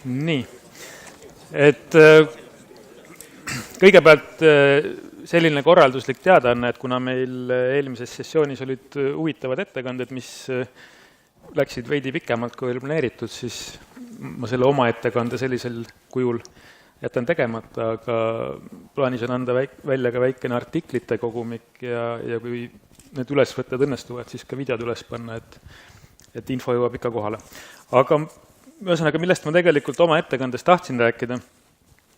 Nii, et kõigepealt selline korralduslik teadaanne, et kuna meil eelmises sessioonis olid huvitavad ettekanded, mis läksid veidi pikemalt kui planeeritud, siis ma selle oma ettekande sellisel kujul jätan tegemata, aga plaanis on anda välja ka väikene artiklite kogumik ja kui need ülesvõtted õnnestuvad, siis ka videod üles panna, et info jõuab ikka kohale. Aga ühesõnaga, millest ma tegelikult oma ettekandes tahtsin rääkida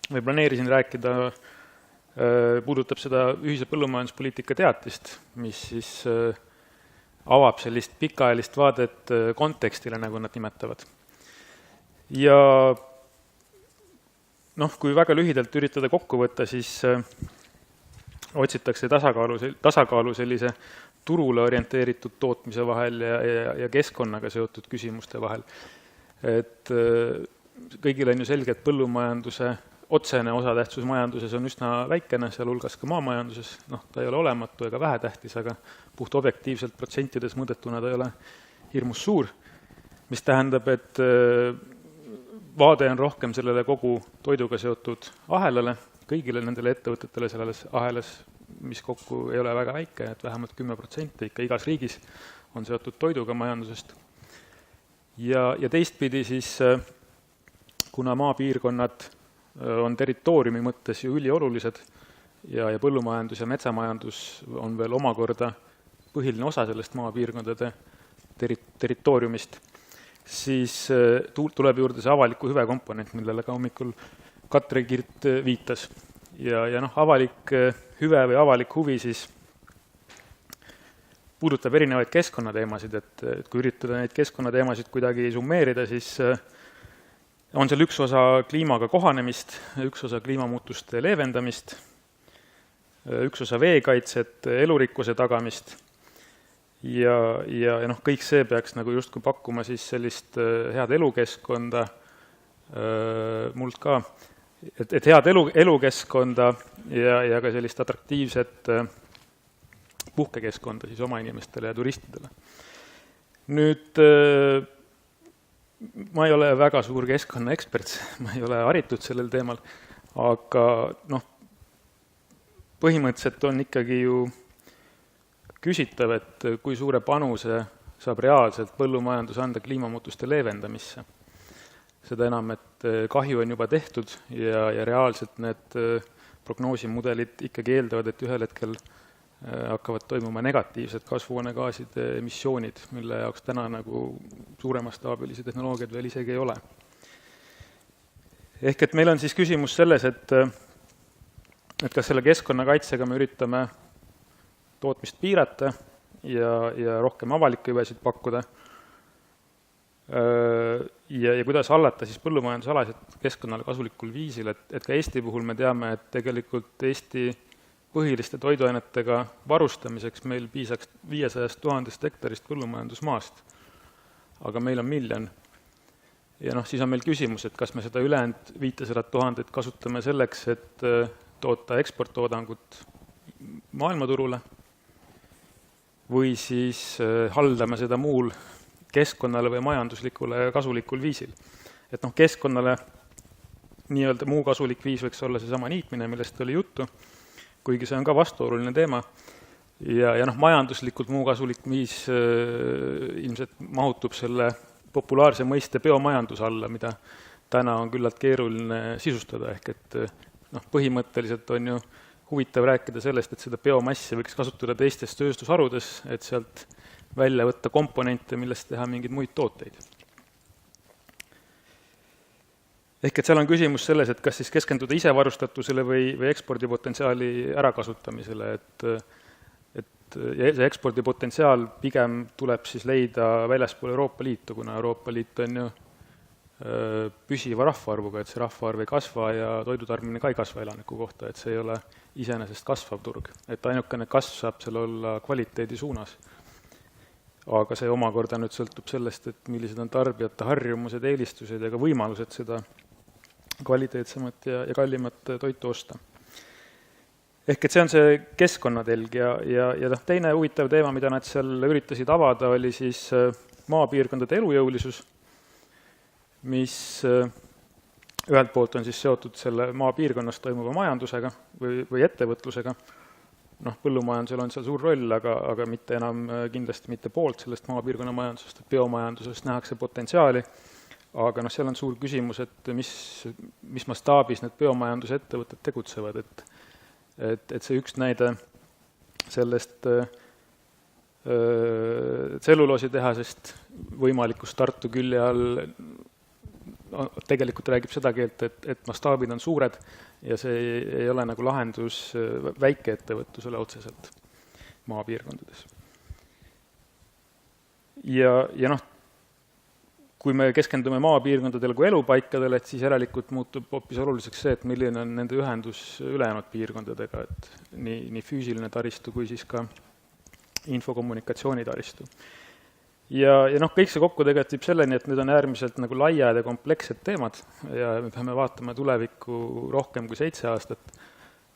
või planeerisin rääkida, puudutab seda ühise põllumajanduspoliitika teatist, mis siis avab sellist pikaajalist vaadet kontekstile, nagu nad nimetavad. Ja kui väga lühidalt üritada kokku võtta, siis otsitakse tasakaalu sellise turule orienteeritud tootmise vahel ja keskkonnaga seotud küsimuste vahel. Et kõigil on ju selge, et põllumajanduse otsene osatähtsus majanduses on üsna väikene, seal hulgas ka maamajanduses, ta ei ole olematu ega vähetähtis, aga puht objektiivselt protsentides mõõdetuna ta ei ole hirmus suur, mis tähendab, et vaade on rohkem sellele kogu toiduga seotud ahelale, kõigile nendele ettevõtetele selles ahelas, mis kokku ei ole väga väike, et vähemalt 10% ikka igas riigis on seotud toiduga majandusest. Ja teistpidi siis, kuna maapiirkonnad on territooriumi mõttes ju üliolulised ja põllumajandus ja metsamajandus on veel omakorda põhiline osa sellest maapiirkondade territooriumist, siis tuleb juurde see avaliku hüve komponent, millele ka hommikul Katre Kirt viitas. Ja avalik hüve või avalik huvi siis puudutab erinevaid keskkonnateemasid, et kui üritada neid keskkonnateemasid kuidagi summeerida, siis on seal üks osa kliimaga kohanemist, üks osa kliimamuutuste leevendamist, üks osa veekaitset, elurikkuse tagamist ja kõik see peaks nagu justkui pakkuma siis sellist head elukeskkonda, mult ka, et head elukeskkonda ja ka sellist atraktiivset puhkekeskkonda siis oma inimestele ja turistidele. Nüüd, ma ei ole väga suur keskkonnaekspert, ma ei ole haritud sellel teemal, aga põhimõtteliselt on ikkagi ju küsitav, et kui suure panuse saab reaalselt põllumajandus anda kliimamuutuste leevendamisse. Seda enam, et kahju on juba tehtud ja reaalselt need prognoosimudelid ikkagi eeldavad, et ühel hetkel hakkavad toimuma negatiivsed kasvuhoonegaaside emissioonid, mille jaoks täna nagu suuremastaabilisi tehnoloogiad veel isegi ei ole. Ehk et meil on siis küsimus selles, et kas selle keskkonnakaitsega me üritame tootmist piirata ja rohkem avalikke hüvesid pakkuda ja kuidas hallata siis põllumajandusalasid keskkonnale kasulikul viisil, et ka Eesti puhul me teame, et tegelikult Eesti põhiliste toiduainetega varustamiseks meil piisaks 500 000 hektarist põllumajandusmaast, aga meil on 1 000 000. Ja siis on meil küsimus, et kas me seda ülejäänud 500 000 kasutame selleks, et toota eksporttoodangut maailmaturule või siis haldame seda muul keskkonnale või majanduslikule kasulikul viisil. Et keskkonnale nii-öelda muu kasulik viis võiks olla seesama niitmine, millest oli juttu, kuigi see on ka vastuoluline teema. Ja majanduslikult muu kasulik viis ilmselt mahutub selle populaarse mõiste biomajandus alla, mida täna on küllalt keeruline sisustada. Ehk et põhimõtteliselt on ju huvitav rääkida sellest, et seda biomassi võiks kasutada teistes tööstusharudes, et sealt välja võtta komponente, millest teha mingeid muid tooteid. Ehk et seal on küsimus selles, et kas siis keskenduda isevarustatusele või ekspordipotentsiaali ärakasutamisele, et see ekspordipotentsiaal pigem tuleb siis leida väljaspool Euroopa Liitu, kuna Euroopa Liit on ju püsiva rahvaarvuga, et see rahvaarv ei kasva ja toidutarbimine ka ei kasva elaniku kohta, et see ei ole iseenesest kasvav turg, et ainukene kasv saab seal olla kvaliteedi suunas. Aga see omakorda nüüd sõltub sellest, et millised on tarbijate harjumused, eelistused ja ka võimalused seda kvaliteetsemat ja kallimat toitu osta. Ehk et see on see keskkonnatelg ja teine huvitav teema, mida nad seal üritasid avada, oli siis maapiirkondade elujõulisus, mis ühelt poolt on siis seotud selle maapiirkonnas toimuva majandusega või ettevõtlusega. Põllumajandusel on seal suur roll, aga mitte enam kindlasti mitte poolt sellest maapiirkonna majandusest, et biomajandusest nähakse potentsiaali, aga seal on suur küsimus, et mis mastaabis need biomajandusettevõtted tegutsevad, et see üks näide sellest tselluloositehasest võimalikust Tartu külje all tegelikult räägib seda keelt, et mastaabid on suured ja see ei ole nagu lahendus väikeettevõtlusele otseselt maapiirkondades. Ja kui me keskendume maapiirkondadele kui elupaikadele, et siis järelikult muutub hoopis oluliseks see, et milline on nende ühendus ülejäänud piirkondadega, et nii füüsiline taristu kui siis ka infokommunikatsioonitaristu. Ja kõik see kokku tegelikult viib selleni, et need on äärmiselt nagu laiad ja komplekssed teemad ja me peame vaatama tulevikku rohkem kui 7 aastat,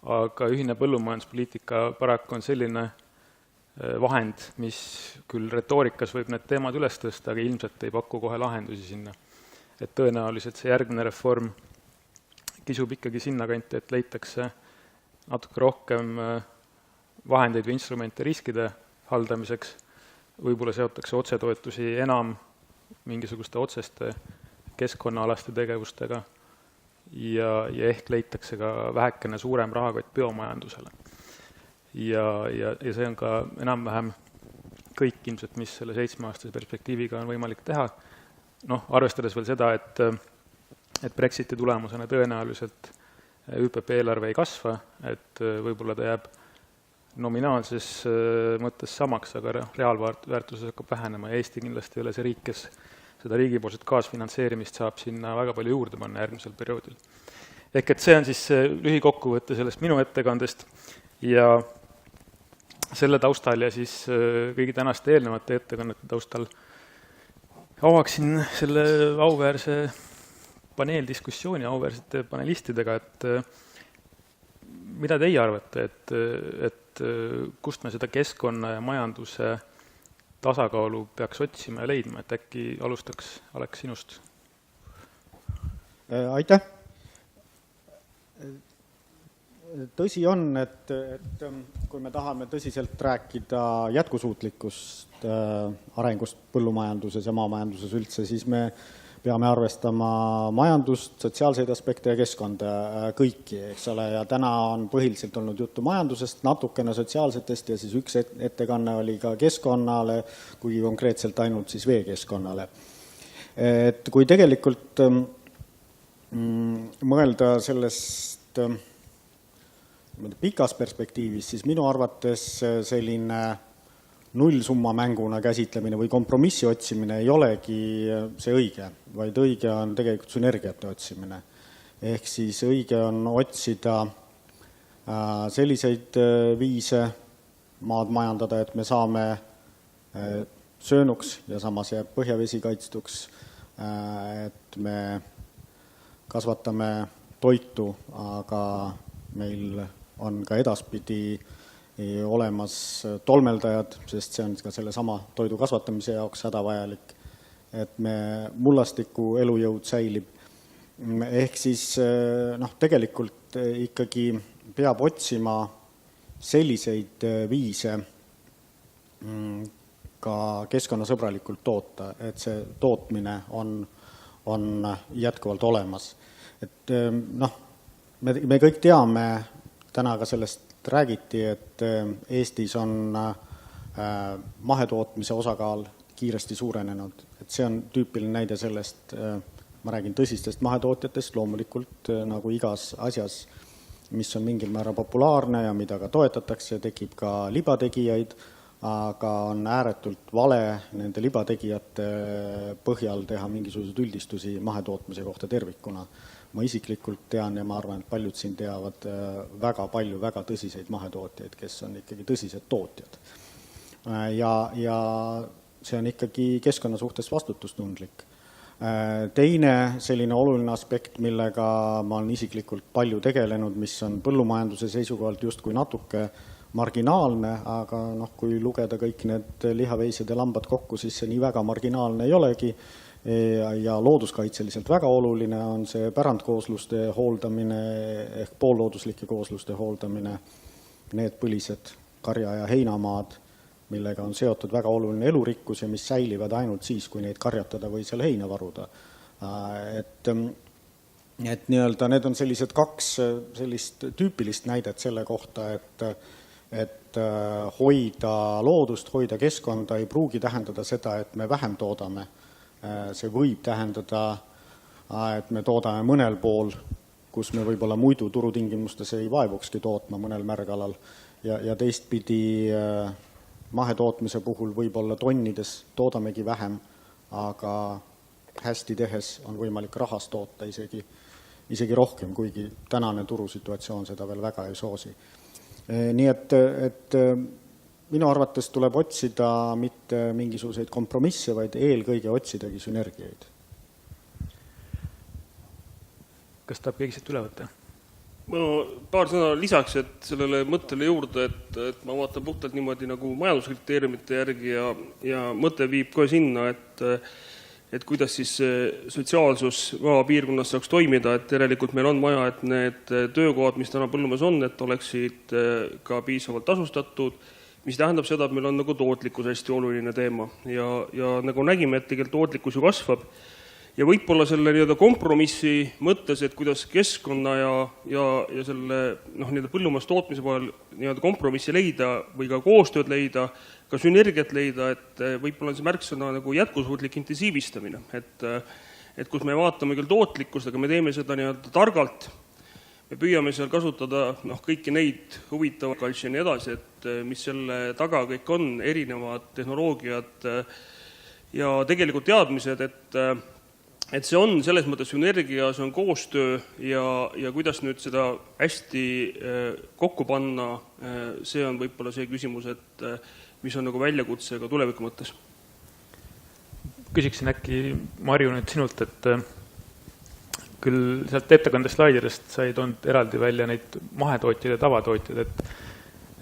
aga ühine põllumajanduspoliitika paraku on selline vahend, mis küll retoorikas võib need teemad üles tõsta, aga ilmselt ei paku kohe lahendusi sinna. Et tõenäoliselt see järgmine reform kisub ikkagi sinna kanti, et leitakse natuke rohkem vahendeid või instrumente riskide haldamiseks, võib-olla seotakse otsetoetusi enam mingisuguste otseste keskkonnaalaste tegevustega ja ehk leitakse ka vähekene suurem rahakott biomajandusele. Ja see on ka enam-vähem kõik ilmselt, mis selle 7-aastase perspektiiviga on võimalik teha. Arvestades veel seda, et Brexiti tulemusena tõenäoliselt ÜPP eelarve ei kasva, et võib-olla ta jääb nominaalses mõttes samaks, aga reaalväärtuses hakkab vähenema ja Eesti kindlasti ei ole see riik, kes seda riigipoolset kaasfinantseerimist saab sinna väga palju juurde panna järgmisel perioodil. Ehk et see on siis lühikokkuvõte sellest minu ettekandest ja selle taustal ja siis kõigi tänaste eelnevate ettekannete taustal avaksin selle auväärse paneeldiskussiooni auväärsete panelistidega, et mida teie arvate, et kust me seda keskkonna ja majanduse tasakaalu peaks otsima ja leidma, et äkki alustaks Alex sinust? Aitäh! Tõsi on, et kui me tahame tõsiselt rääkida jätkusuutlikust arengust põllumajanduses ja maamajanduses üldse, siis me peame arvestama majandust, sotsiaalseid aspekte ja keskkonda kõiki, eks ole, ja täna on põhiliselt olnud juttu majandusest, natukene sotsiaalsetest ja siis üks ettekanne oli ka keskkonnale, kui konkreetselt ainult siis veekeskkonnale. Et kui tegelikult mõelda sellest pikas perspektiivis, siis minu arvates selline nullsumma mänguna käsitlemine või kompromissi otsimine ei olegi see õige, vaid õige on tegelikult sünergiate otsimine. Ehk siis õige on otsida selliseid viise maad majandada, et me saame söönuks ja samas jääb põhjavesi kaitstuks, et me kasvatame toitu, aga meil on ka edaspidi olemas tolmeldajad, sest see on ka selle sama toidu kasvatamise jaoks hädavajalik, et me mullastiku elujõud säilib. Ehk siis tegelikult ikkagi peab otsima selliseid viise ka keskkonnasõbralikult toota, et see tootmine on jätkuvalt olemas. Et me kõik teame, täna ka sellest räägiti, et Eestis on mahetootmise osakaal kiiresti suurenenud. Et see on tüüpiline näide sellest, ma räägin tõsistest mahetootjatest, loomulikult nagu igas asjas, mis on mingil määral populaarne ja mida ka toetatakse, tekib ka libategijaid, aga on ääretult vale nende libategijate põhjal teha mingisuguseid üldistusi mahetootmise kohta tervikuna. Ma isiklikult tean ja ma arvan, et paljud siin teavad väga palju väga tõsiseid mahetootjaid, kes on ikkagi tõsised tootjad. Ja see on ikkagi keskkonna suhtes vastutustundlik. Teine selline oluline aspekt, millega ma olen isiklikult palju tegelenud, mis on põllumajanduse seisukohalt justkui natuke marginaalne, aga kui lugeda kõik need lihaveised ja lambad kokku, siis see nii väga marginaalne ei olegi. ja looduskaitseliselt väga oluline on see pärandkoosluste hooldamine ehk poollooduslike koosluste hooldamine, need põlised karja- ja heinamaad, millega on seotud väga oluline elurikkus ja mis säilivad ainult siis, kui neid karjatada või seal heina varuda. Et nii-öelda need on sellised kaks sellist tüüpilist näidet selle kohta, et hoida loodust, hoida keskkonda ei pruugi tähendada seda, et me vähem toodame. See võib tähendada, et me toodame mõnel pool, kus me võib-olla muidu turutingimustes ei vaevukski tootma mõnel märgalal ja teistpidi mahetootmise puhul võib-olla tonnides toodamegi vähem, aga hästi tehes on võimalik rahas toota isegi rohkem, kuigi tänane turusituatsioon seda veel väga ei soosi. Nii et minu arvates tuleb otsida mitte mingisuguseid kompromisse, vaid eelkõige otsidagi sünergiaid. Kas tahab keegi siit üle võtta? Ma paar sõna lisaks, et sellele mõttele juurde, et ma vaatan puhtalt niimoodi nagu majanduskriteeriumite järgi ja mõte viib kohe sinna, et kuidas siis sotsiaalsus maapiirkonnas saaks toimida, et järelikult meil on vaja, et need töökohad, mis täna põllumees on, et oleksid ka piisavalt tasustatud, mis tähendab seda, et meil on nagu tootlikkus hästi oluline teema ja nagu nägime, et tegelikult tootlikkus ju kasvab ja võib-olla selle nii-öelda kompromissi mõttes, et kuidas keskkonna ja selle nii-öelda põllumajandustootmise vahel nii-öelda kompromissi leida või ka koostööd leida, ka sünergiat leida, et võib-olla on see märksõna nagu jätkusuutlik intensiivistamine, et kus me vaatame küll tootlikkust, aga me teeme seda nii-öelda targalt. Me püüame seal kasutada kõiki neid huvitavaid kaltsi ja nii edasi, et mis selle taga kõik on, erinevad tehnoloogiad ja tegelikult teadmised, et see on selles mõttes sünergia, see on koostöö ja kuidas nüüd seda hästi kokku panna, see on võib-olla see küsimus, et mis on nagu väljakutse ka tuleviku mõttes. Küsiksin äkki, Marju, nüüd sinult, et küll sealt ettekande slaididest sai toonud eraldi välja neid mahetootjaid ja tavatootjaid,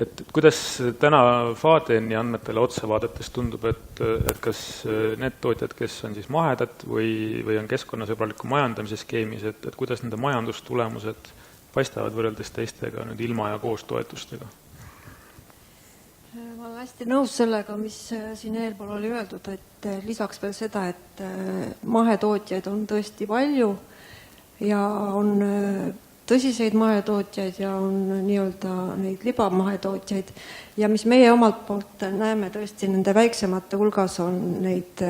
et kuidas täna Fadeni andmetele otsa vaadates tundub, et kas need tootjad, kes on siis mahedad või on keskkonnasõbraliku majandamise skeemis, et kuidas nende majandustulemused paistavad võrreldes teistega nüüd ilma ja koos toetustega? Ma olen hästi nõus sellega, mis siin eelpool oli öeldud, et lisaks veel seda, et mahetootjaid on tõesti palju ja on tõsiseid mahetootjaid ja on nii-öelda neid libamahetootjaid ja mis meie omalt poolt näeme tõesti nende väiksemate hulgas on neid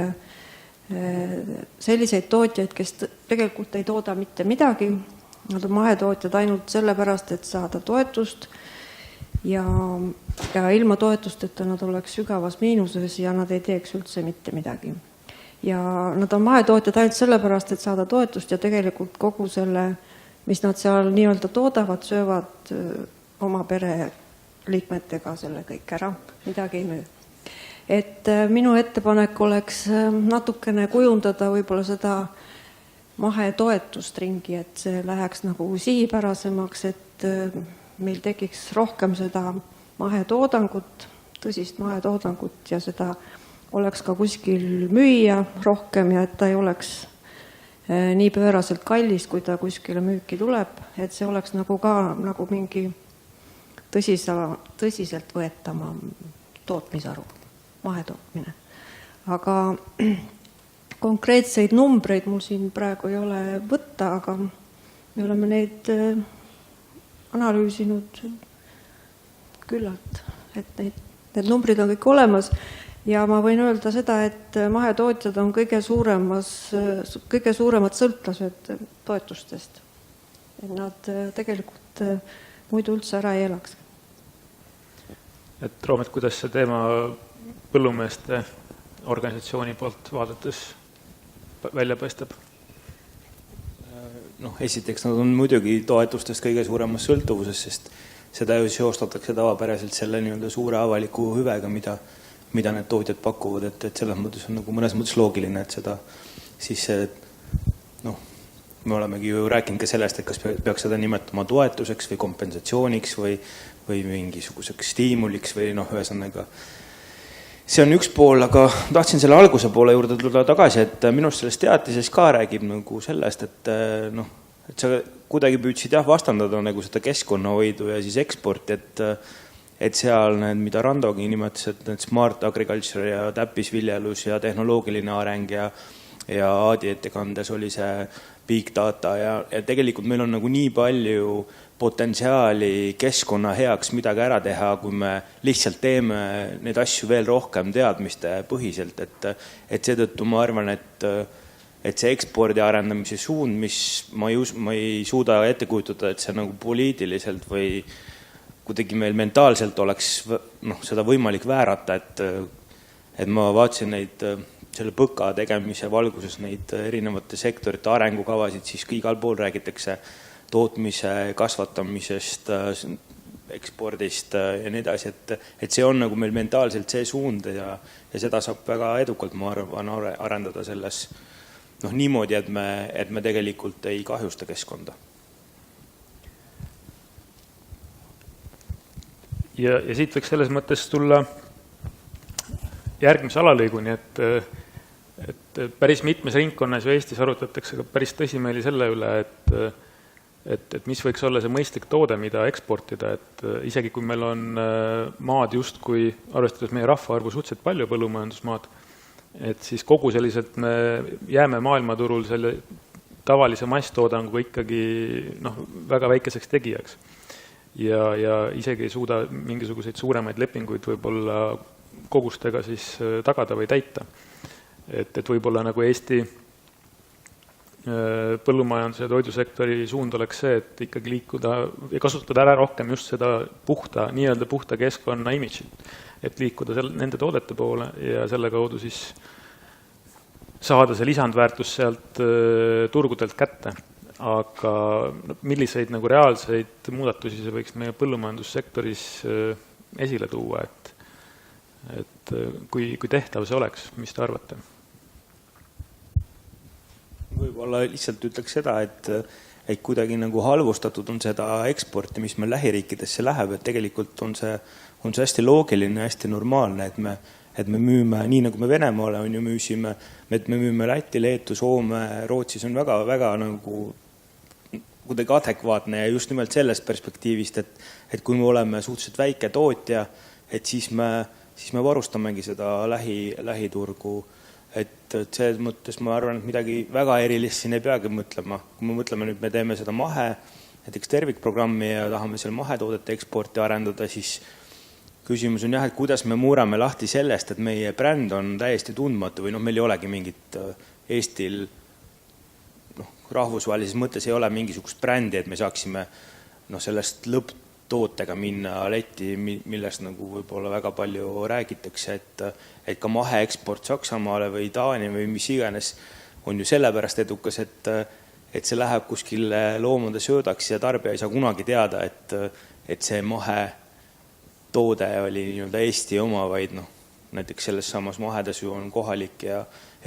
selliseid tootjaid, kes tegelikult ei tooda mitte midagi, nad on mahetootjad ainult sellepärast, et saada toetust ja ilma toetusteta nad oleks sügavas miinuses ja nad ei teeks üldse mitte midagi. Ja nad on mahetootjad ainult sellepärast, et saada toetust ja tegelikult kogu selle, mis nad seal nii-öelda toodavad, söövad oma pere liikmetega selle kõik ära, midagi ei müü. Et minu ettepanek oleks natukene kujundada võib-olla seda mahetoetust ringi, et see läheks nagu sihipärasemaks, et meil tekiks rohkem seda mahetoodangut, tõsist mahetoodangut ja seda oleks ka kuskil müüa rohkem ja et ta ei oleks nii pööraselt kallis, kui ta kuskile müüki tuleb, et see oleks nagu ka nagu mingi tõsiselt võetama tootmisaru, mahetootmine. Aga konkreetseid numbreid mul siin praegu ei ole võtta, aga me oleme neid analüüsinud küllalt, et need numbrid on kõik olemas ja ma võin öelda seda, et mahetootjad on kõige suuremad sõltlased toetustest. Et nad tegelikult muidu üldse ära ei elaks. Et Roomet, kuidas see teema põllumeeste organisatsiooni poolt vaadates välja paistab? Esiteks nad on muidugi toetustest kõige suuremas sõltuvuses, sest seda ju seostatakse tavapäraselt selle nii-öelda suure avaliku hüvega, mida need tootjad pakuvad, et selles mõttes on nagu mõnes mõttes loogiline, et seda siis me olemegi ju rääkinud ka sellest, et kas peaks seda nimetama toetuseks või kompensatsiooniks või mingisuguseks stiimuliks või ühesõnaga. see on üks pool, aga tahtsin selle alguse poole juurde tulla tagasi, et minu arust selles teatises ka räägib nagu sellest, et et sa kuidagi püüdsid vastandada nagu seda keskkonnahoidu ja siis eksporti, et seal need, mida Randogi nimetas, et need smart agriculture ja täppisviljelus ja tehnoloogiline areng ja Aadi ettekandes oli see big data ja tegelikult meil on nagu nii palju potentsiaali keskkonna heaks midagi ära teha, kui me lihtsalt teeme neid asju veel rohkem teadmiste põhiselt, et seetõttu ma arvan, et see ekspordi arendamise suund, mis ma ei suuda ette kujutada, et see nagu poliitiliselt või kuidagi meil mentaalselt oleks seda võimalik väärata, et ma vaatasin neid selle PõKa tegemise valguses neid erinevate sektorite arengukavasid, siis igal pool räägitakse tootmise kasvatamisest, ekspordist ja nii edasi, et see on nagu meil mentaalselt see suund ja seda saab väga edukalt, ma arvan, arendada selles niimoodi, et me tegelikult ei kahjusta keskkonda. Ja siit võiks selles mõttes tulla järgmise alalõiguni, et päris mitmes ringkonnas ju Eestis arutatakse ka päris tõsimeeli selle üle, et mis võiks olla see mõistlik toode, mida eksportida, et isegi kui meil on maad justkui, arvestades meie rahvaarvu suhteliselt palju põllumajandusmaad, et siis kogu selliselt me jääme maailmaturul selle tavalise masstoodanguga ikkagi väga väikeseks tegijaks. Ja isegi ei suuda mingisuguseid suuremaid lepinguid võib-olla kogustega siis tagada või täita. Et võib-olla nagu Eesti põllumajanduse ja toidusektori suund oleks see, et ikkagi liikuda ja kasutada ära rohkem just seda nii-öelda puhta keskkonna imidžit, et liikuda nende toodete poole ja selle kaudu siis saada see lisandväärtus sealt turgudelt kätte. Aga milliseid nagu reaalseid muudatusi see võiks meie põllumajandussektoris esile tuua, et kui tehtav see oleks, mis te arvate? Võib-olla lihtsalt ütleks seda, et kuidagi nagu halvustatud on seda eksporti, mis meil lähiriikidesse läheb, et tegelikult on see hästi loogiline, hästi normaalne, et me müüme, nii nagu me Venemaale on ju müüsime, et me müüme Läti, Leetu, Soome, Rootsis on väga, väga nagu kuidagi adekvaatne ja just nimelt sellest perspektiivist, et kui me oleme suhteliselt väike tootja, et siis me varustamegi seda lähiturgu. Et selles mõttes ma arvan, et midagi väga erilist siin ei peagi mõtlema. Kui me mõtleme nüüd, me teeme seda näiteks tervikprogrammi ja tahame seal mahetoodete eksporti arendada, siis küsimus on et kuidas me muurame lahti sellest, et meie bränd on täiesti tundmatu või meil ei olegi mingit Eestil rahvusvahelises mõttes ei ole mingisugust brändi, et me saaksime sellest lõpptootega minna letti, millest nagu võib-olla väga palju räägitakse, et ka maheeksport Saksamaale või Taani või mis iganes on ju sellepärast edukas, et see läheb kuskile loomade söödaks ja tarbija ei saa kunagi teada, et see mahetoode oli nii-öelda Eesti oma, vaid näiteks selles samas mahedas ju on kohalik ja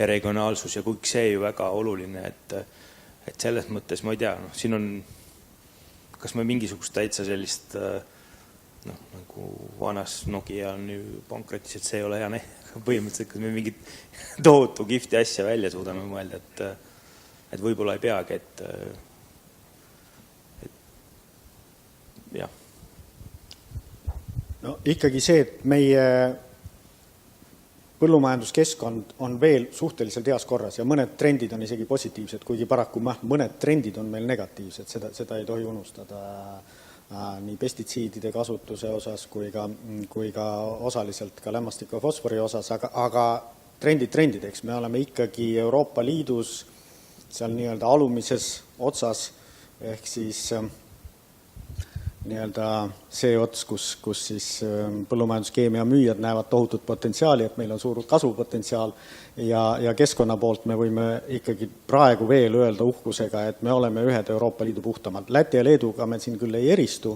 regionaalsus ja kõik see ju väga oluline, et selles mõttes ma ei tea, siin on kas me mingisugust täitsa sellist nagu vanas Nokia on ju pankrotis, et see ei ole hea põhimõtteliselt, kas me mingit tohutu kihvti asja välja suudame mõelda, et võib-olla ei peagi, et jah. No ikkagi see, et meie põllumajanduskeskkond on veel suhteliselt heas korras ja mõned trendid on isegi positiivsed, kuigi paraku mõned trendid on meil negatiivsed, seda ei tohi unustada nii pestitsiidide kasutuse osas kui ka osaliselt ka lämmastiku ja fosfori osas, aga trendideks me oleme ikkagi Euroopa Liidus seal nii-öelda alumises otsas ehk siis nii-öelda see ots, kus siis põllumajanduskeemia müüjad näevad tohutut potentsiaali, et meil on suur kasvupotentsiaal ja keskkonna poolt me võime ikkagi praegu veel öelda uhkusega, et me oleme ühed Euroopa Liidu puhtamad. Läti ja Leeduga me siin küll ei eristu,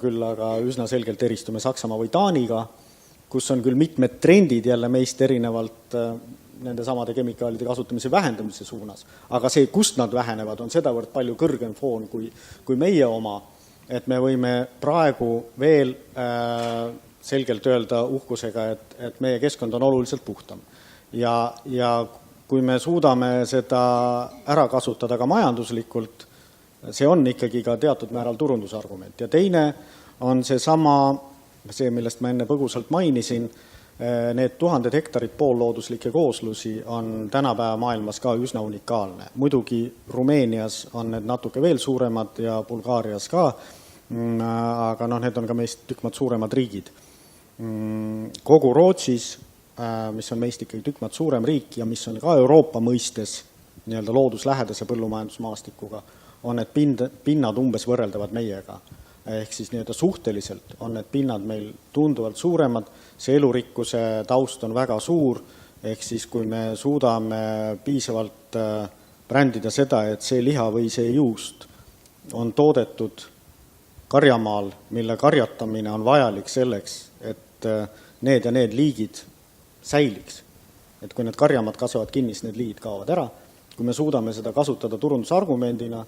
küll aga üsna selgelt eristume Saksamaa või Taaniga, kus on küll mitmed trendid jälle meist erinevalt nende samade kemikaalide kasutamise vähendamise suunas. Aga see, kust nad vähenevad, on sedavõrd palju kõrgem foon kui meie oma, et me võime praegu veel selgelt öelda uhkusega, et meie keskkond on oluliselt puhtam. Ja kui me suudame seda ära kasutada ka majanduslikult, see on ikkagi ka teatud määral turundusargument. Ja teine on see, millest ma enne põgusalt mainisin, need 1000 hektarit poollooduslikke kooslusi on tänapäeva maailmas ka üsna unikaalne. Muidugi Rumeenias on need natuke veel suuremad ja Bulgaarias ka, aga need on ka meist tükmad suuremad riigid. Kogu Rootsis, mis on meist ikkagi tükmad suurem riik ja mis on ka Euroopa mõistes nii-öelda looduslähedase põllumajandusmaastikuga, on need pinnad umbes võrreldavad meiega. Ehk siis nii-öelda suhteliselt on need pinnad meil tunduvalt suuremad, see elurikkuse taust on väga suur, ehk siis kui me suudame piisavalt brändida seda, et see liha või see juust on toodetud karjamaal, mille karjatamine on vajalik selleks, et need ja need liigid säiliks. Et kui need karjamad kasvavad kinni, siis need liigid kaovad ära. Kui me suudame seda kasutada turundusargumendina,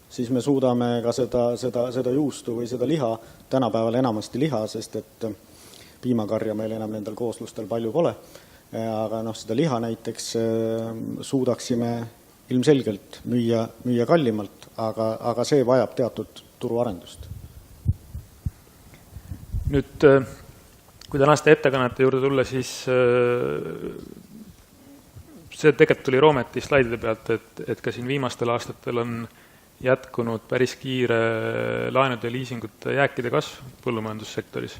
siis me suudame ka seda juustu või seda liha, tänapäeval enamasti liha, sest et piimakarja meil enam nendel kooslustel palju pole, aga seda liha näiteks suudaksime ilmselgelt müüa kallimalt, aga see vajab teatud turuarendust. Nüüd, kui tänaste ettekannete juurde tulla, siis see tegelikult tuli Roometi slaidide pealt, et ka siin viimastel aastatel on jätkunud päris kiire laenude ja liisingute jääkide kasv põllumajandussektoris.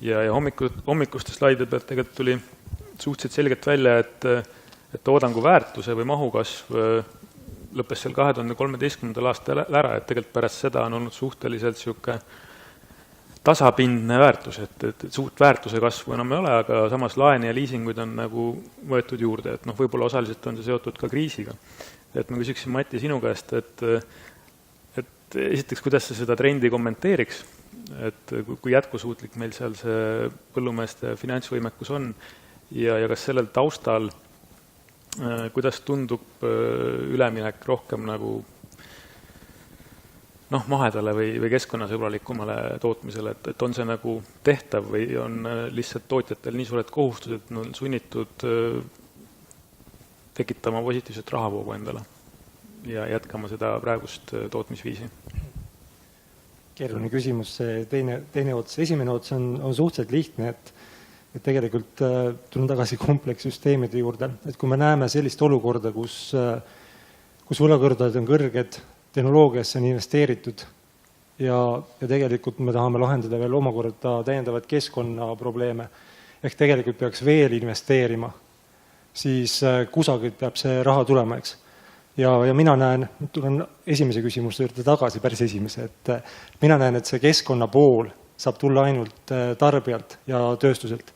Ja hommikuste slaidide pealt tegelikult tuli suhteliselt selgelt välja, et toodangu väärtuse või mahukasv lõppes seal 2013. aastal ära, et tegelikult pärast seda on olnud suhteliselt sihuke tasapindne väärtus, et suurt väärtuse kasvu enam ei ole, aga samas laene ja liisinguid on nagu võetud juurde, et võib-olla osaliselt on see seotud ka kriisiga. Et ma küsiksin Mati sinu käest, et esiteks, kuidas sa seda trendi kommenteeriks, et kui jätkusuutlik meil seal see põllumeeste finantsvõimekus on ja kas sellel taustal, kuidas tundub üleminek rohkem nagu mahedale või keskkonnasõbralikumale tootmisele, et on see nagu tehtav või on lihtsalt tootjatel nii suured kohustused, et on sunnitud tekitama positiivset rahavoogu endale ja jätkama seda praegust tootmisviisi? Keeruline küsimus, see teine ots. Esimene ots on suhteliselt lihtne, et tegelikult tulen tagasi komplekssüsteemide juurde, et kui me näeme sellist olukorda, kus võlakõrdad on kõrged, tehnoloogiasse on investeeritud ja tegelikult me tahame lahendada veel omakorda täiendavaid keskkonnaprobleeme, ehk tegelikult peaks veel investeerima, siis kusagilt peab see raha tulema, eks. Ja mina näen, tulen esimese küsimuste juurde tagasi, päris esimese, et mina näen, et see keskkonna pool saab tulla ainult tarbijalt ja tööstuselt.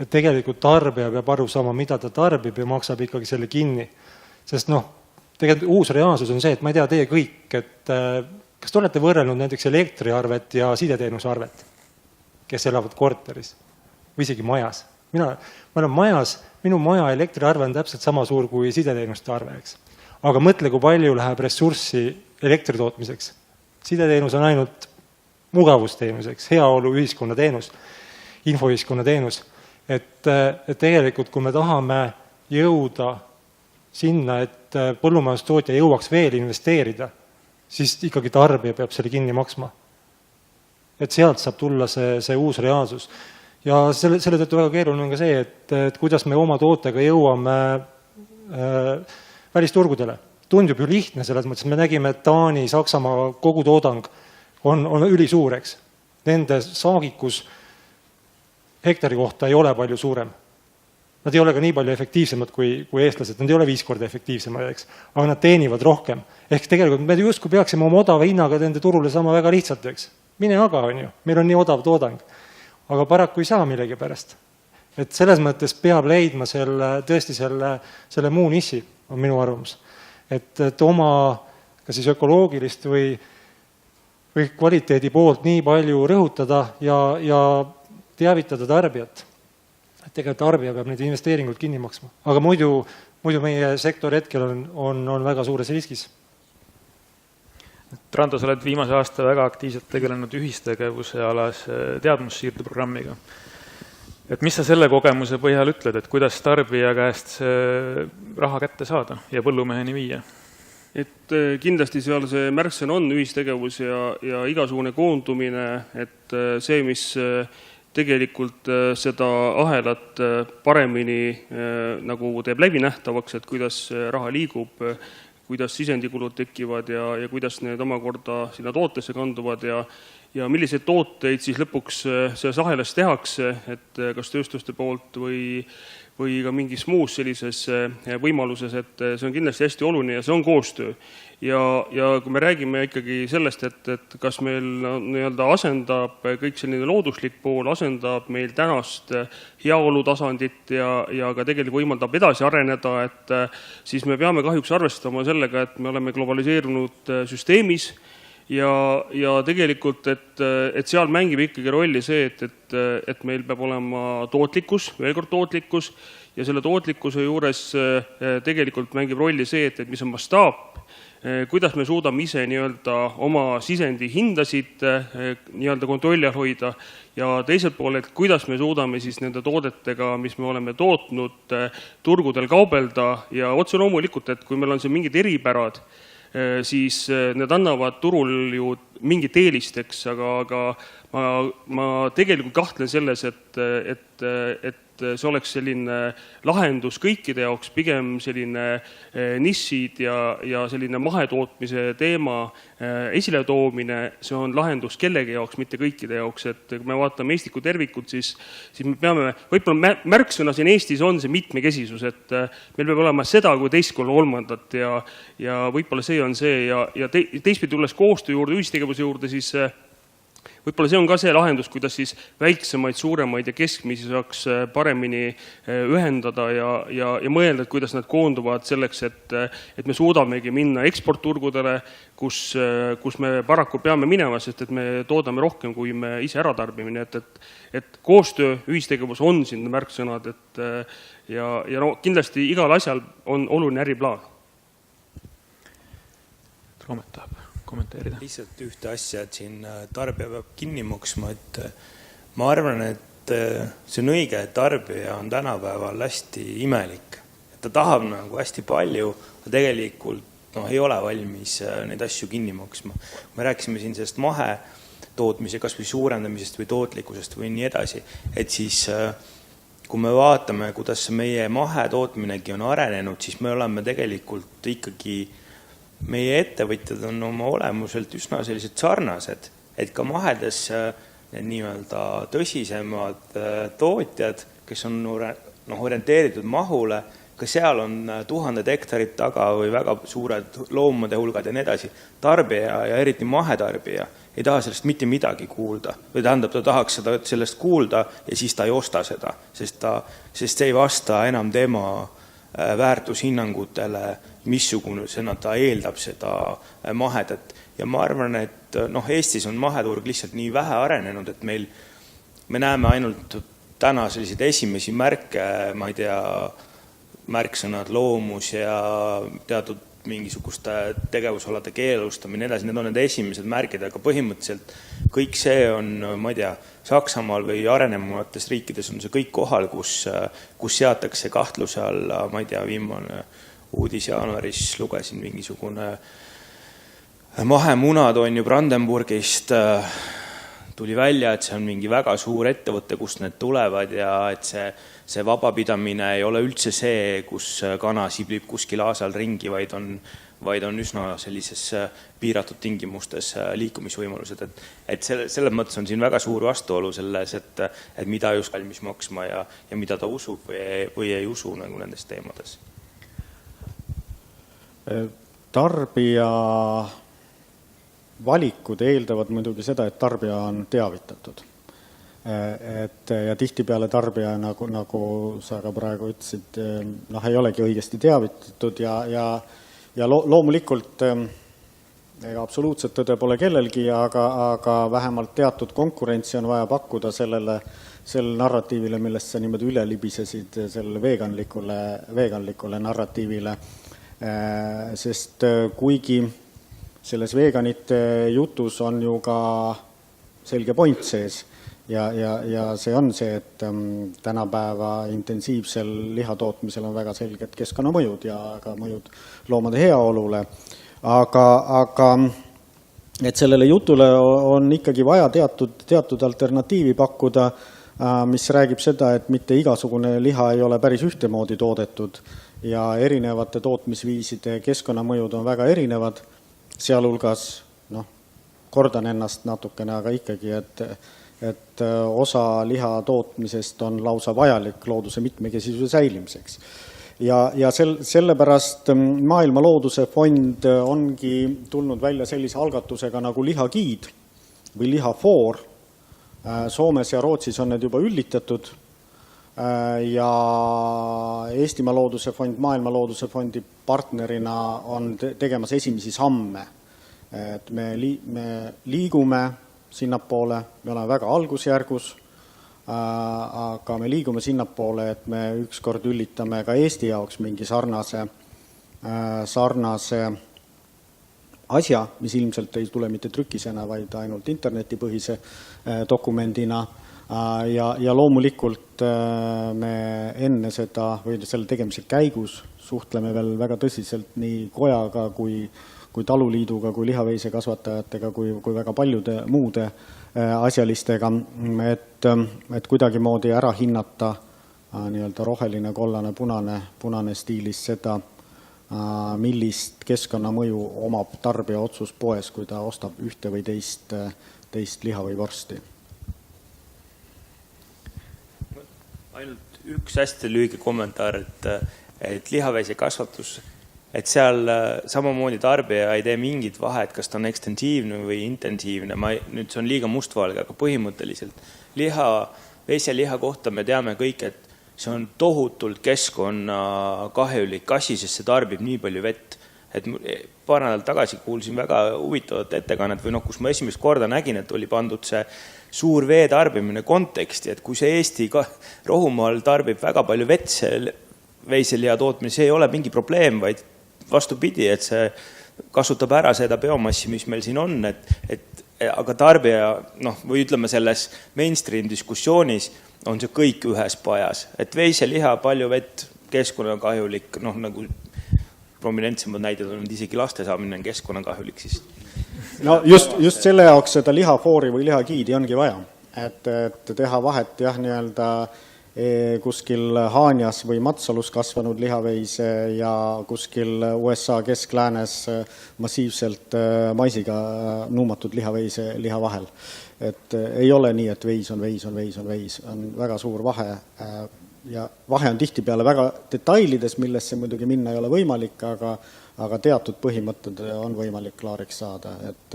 Et tegelikult tarbija peab aru saama, mida ta tarbib ja maksab ikkagi selle kinni. Sest tegelikult uus reaalsus on see, et ma ei tea teie kõik, et kas te olete võrrelnud näiteks elektriarvet ja sideteenuse arvet, kes elavad korteris või isegi majas. Ma olen majas, minu maja elektriarve on täpselt sama suur kui sideteenuste arve, eks. Aga mõtle, kui palju läheb ressurssi elektritootmiseks. Sideteenus on ainult mugavusteenuseks, heaolu ühiskonna teenus, infoühiskonna teenus. Et tegelikult, kui me tahame jõuda sinna, et põllumajandustootja jõuaks veel investeerida, siis ikkagi tarbija peab selle kinni maksma. Et sealt saab tulla see uus reaalsus. Ja selle tõttu väga keeruline on ka see, et kuidas me oma tootega jõuame välisturgudele. Tundub ju lihtne selles mõttes, me nägime, et Taani, Saksamaa kogutoodang on ülisuureks. Nende saagikus hektari kohta ei ole palju suurem. Nad ei ole ka nii palju efektiivsemad kui eestlased, nad ei ole 5 korda efektiivsemad, eks. Aga nad teenivad rohkem. Ehk tegelikult me justkui peaksime oma odava hinnaga nende turule saama väga lihtsalt, eks. Mine aga on ju, meil on nii odav toodang. Aga paraku ei saa millegi pärast. Et selles mõttes peab leidma tõesti selle muu nissi, on minu arvamus. Et oma ka siis ökoloogilist või kvaliteedi poolt nii palju rõhutada ja teavitada tarbijat. Et tegelikult tarbija peab neid investeeringuid kinni maksma. Aga muidu meie sektor hetkel on väga suures riskis. Rando, sa oled viimase aasta väga aktiivselt tegelenud ühistegevuse alas teadmussiirdeprogrammiga. Et mis sa selle kogemuse põhjal ütled, et kuidas tarbija käest see raha kätte saada ja põllumeheni viia? Et kindlasti seal see märksõna on ühistegevus ja igasugune koondumine, et see, mis tegelikult seda ahelat paremini nagu teeb läbinähtavaks, et kuidas raha liigub, kuidas sisendikulud tekivad ja kuidas need omakorda sinna tootesse kanduvad ja milliseid tooteid siis lõpuks selles ahelas tehakse, et kas tööstuste poolt või ka mingis muus sellises võimaluses, et see on kindlasti hästi oluline ja see on koostöö. Ja kui me räägime ikkagi sellest, et kas meil nii-öelda asendab kõik selline looduslik pool, asendab meil tänast heaolu tasandit ja ka tegelikult võimaldab edasi areneda, et siis me peame kahjuks arvestama sellega, et me oleme globaliseerunud süsteemis ja tegelikult, et seal mängib ikkagi rolli see, et meil peab olema tootlikkus, veel kord tootlikkus, ja selle tootlikkuse juures tegelikult mängib rolli see, et mis on mastaap, kuidas me suudame ise nii-öelda oma sisendi hindasid nii-öelda kontrolli all hoida ja teiselt pool, et kuidas me suudame siis nende toodetega, mis me oleme tootnud, turgudel kaubelda ja otse loomulikult, et kui meil on see mingid eripärad, siis need annavad turul ju mingit eelist, eks, aga ma tegelikult kahtlen selles, et see oleks selline lahendus kõikide jaoks, pigem selline nišid ja selline mahetootmise teema esiletoomine, see on lahendus kellegi jaoks, mitte kõikide jaoks, et kui me vaatame Eestit kui tervikut, siis me peame, võib-olla märksõna siin Eestis on see mitmekesisus, et meil peab olema seda kui teist kui kolmandat ja võib-olla see on see ja teistpidi tulles koostöö juurde, ühistegevuse juurde, siis võib-olla see on ka see lahendus, kuidas siis väiksemaid, suuremaid ja keskmisi saaks paremini ühendada ja mõelda, kuidas nad koonduvad selleks, et me suudamegi minna eksportturgudele, kus me paraku peame minema, sest et me toodame rohkem, kui me ise ära tarbime. Et koostöö, ühistegevus on siin märksõnad ja no, kindlasti igal asjal on oluline äriplaan. Roomet tahab kommenteerida. Lihtsalt ühte asja, et siin tarbija peab kinni maksma, et ma arvan, et see on õige, et tarbija on tänapäeval hästi imelik. Et ta tahab nagu hästi palju, aga tegelikult ei ole valmis neid asju kinni maksma. Me rääkisime siin sellest mahetootmise kas või suurendamisest või tootlikkusest või nii edasi, et siis kui me vaatame, kuidas meie mahetootminegi on arenenud, siis me oleme tegelikult ikkagi meie ettevõtjad on oma olemuselt üsna sellised sarnased, et ka mahedes need nii-öelda tõsisemad tootjad, kes on orienteeritud mahule, ka seal on 1000 hektarit taga või väga suured loomade hulgad ja nii edasi. Tarbija ja eriti mahetarbija ei taha sellest mitte midagi kuulda. Või tähendab, ta tahaks sellest kuulda ja siis ta ei osta seda, sest see ei vasta enam tema väärtushinnangutele, missugusena ta eeldab seda mahedat. Ja ma arvan, et Eestis on maheturg lihtsalt nii vähe arenenud, et me näeme ainult täna selliseid esimesi märke, ma ei tea, märksõnad loomus ja teatud mingisuguste tegevusalade keelustamine edasi, need on need esimesed märgid, aga põhimõtteliselt kõik see on, ma ei tea, Saksamaal või arenevates riikides on see kõik kohal, kus seatakse kahtluse alla, ma ei tea, viimane uudis jaanuaris lugesin mingisugune mahemunad on ju Brandenburgist, tuli välja, et see on mingi väga suur ettevõte, kust need tulevad ja et see vabapidamine ei ole üldse see, kus kana siblib kuskil aasal ringi, vaid on üsna sellises piiratud tingimustes liikumisvõimalused. Et selles mõttes on siin väga suur vastuolu selles, et mida just valmis maksma ja mida ta usub või ei usu nagu nendes teemades. Tarbija valikud eeldavad muidugi seda, et tarbija on teavitatud. Ja tihtipeale tarbija, nagu sa ka praegu ütlesid, ei olegi õigesti teavitatud ja loomulikult absoluutselt tõde pole kellelgi, aga vähemalt teatud konkurentsi on vaja pakkuda sellele narratiivile, millest sa niimoodi üle libisesid, sellele veganlikule narratiivile. Sest kuigi selles veganite jutus on ju ka selge point sees ja see on see, et tänapäeva intensiivsel lihatootmisel on väga selged keskkonnamõjud ja ka mõjud loomade heaolule, aga et sellele jutule on ikkagi vaja teatud alternatiivi pakkuda, mis räägib seda, et mitte igasugune liha ei ole päris ühtemoodi toodetud ja erinevate tootmisviiside keskkonnamõjud on väga erinevad, sealhulgas, kordan ennast natukene, aga ikkagi, et osa liha tootmisest on lausa vajalik looduse mitmekesisuse säilimiseks. Ja sellepärast Maailma Looduse Fond ongi tulnud välja sellise algatusega nagu lihagiid või lihafoor. Soomes ja Rootsis on need juba üllitatud ja Eestimaa Looduse Fond Maailma Looduse Fondi partnerina on tegemas esimesi samme. Et me liigume sinnapoole, me oleme väga algusjärgus, aga me liigume sinnapoole, et me ükskord üllitame ka Eesti jaoks mingi sarnase asja, mis ilmselt ei tule mitte trükisena, vaid ainult internetipõhise dokumendina. Ja loomulikult me enne seda või selle tegemise käigus suhtleme veel väga tõsiselt nii kojaga kui taluliiduga, kui lihaveise kasvatajatega, kui väga paljude muude asjalistega, et kuidagimoodi ära hinnata nii-öelda roheline, kollane, punane stiilis seda, millist keskkonnamõju omab tarbija otsus poes, kui ta ostab ühte või teist liha või vorsti. Ainult üks hästi lühike kommentaar, et lihaveise kasvatus, et seal samamoodi tarbija ei tee mingit vahet, kas ta on ekstensiivne või intensiivne. Nüüd see on liiga mustvalge, aga põhimõtteliselt veiseliha kohta me teame kõik, et see on tohutult keskkonnakahjulik asi, sest see tarbib nii palju vett. Et paar nädalat tagasi kuulsin väga huvitavat ettekannet või kus ma esimest korda nägin, et oli pandud see suur vee tarbimine konteksti, et kui see Eesti rohumaal tarbib väga palju vett, see veiseliha tootmine, see ei ole mingi probleem, vaid vastupidi, et see kasutab ära seda biomassi, mis meil siin on, aga tarbija, või ütleme selles mainstream diskussioonis on see kõik ühes pajas, et veiseliha, palju vett, keskkonnakahjulik, nagu prominentsemad näited on, isegi laste saamine on keskkonnakahjulik siis. No just selle jaoks seda lihafoori või lihagiidi ongi vaja, et teha vahet nii-öelda kuskil Haanjas või Matsalus kasvanud lihaveise ja kuskil USA keskläänes massiivselt maisiga nuumatud lihaveise liha vahel. Et ei ole nii, et veis on veis, on väga suur vahe ja vahe on tihtipeale väga detailides, millesse muidugi minna ei ole võimalik, aga teatud põhimõtted on võimalik klaariks saada, et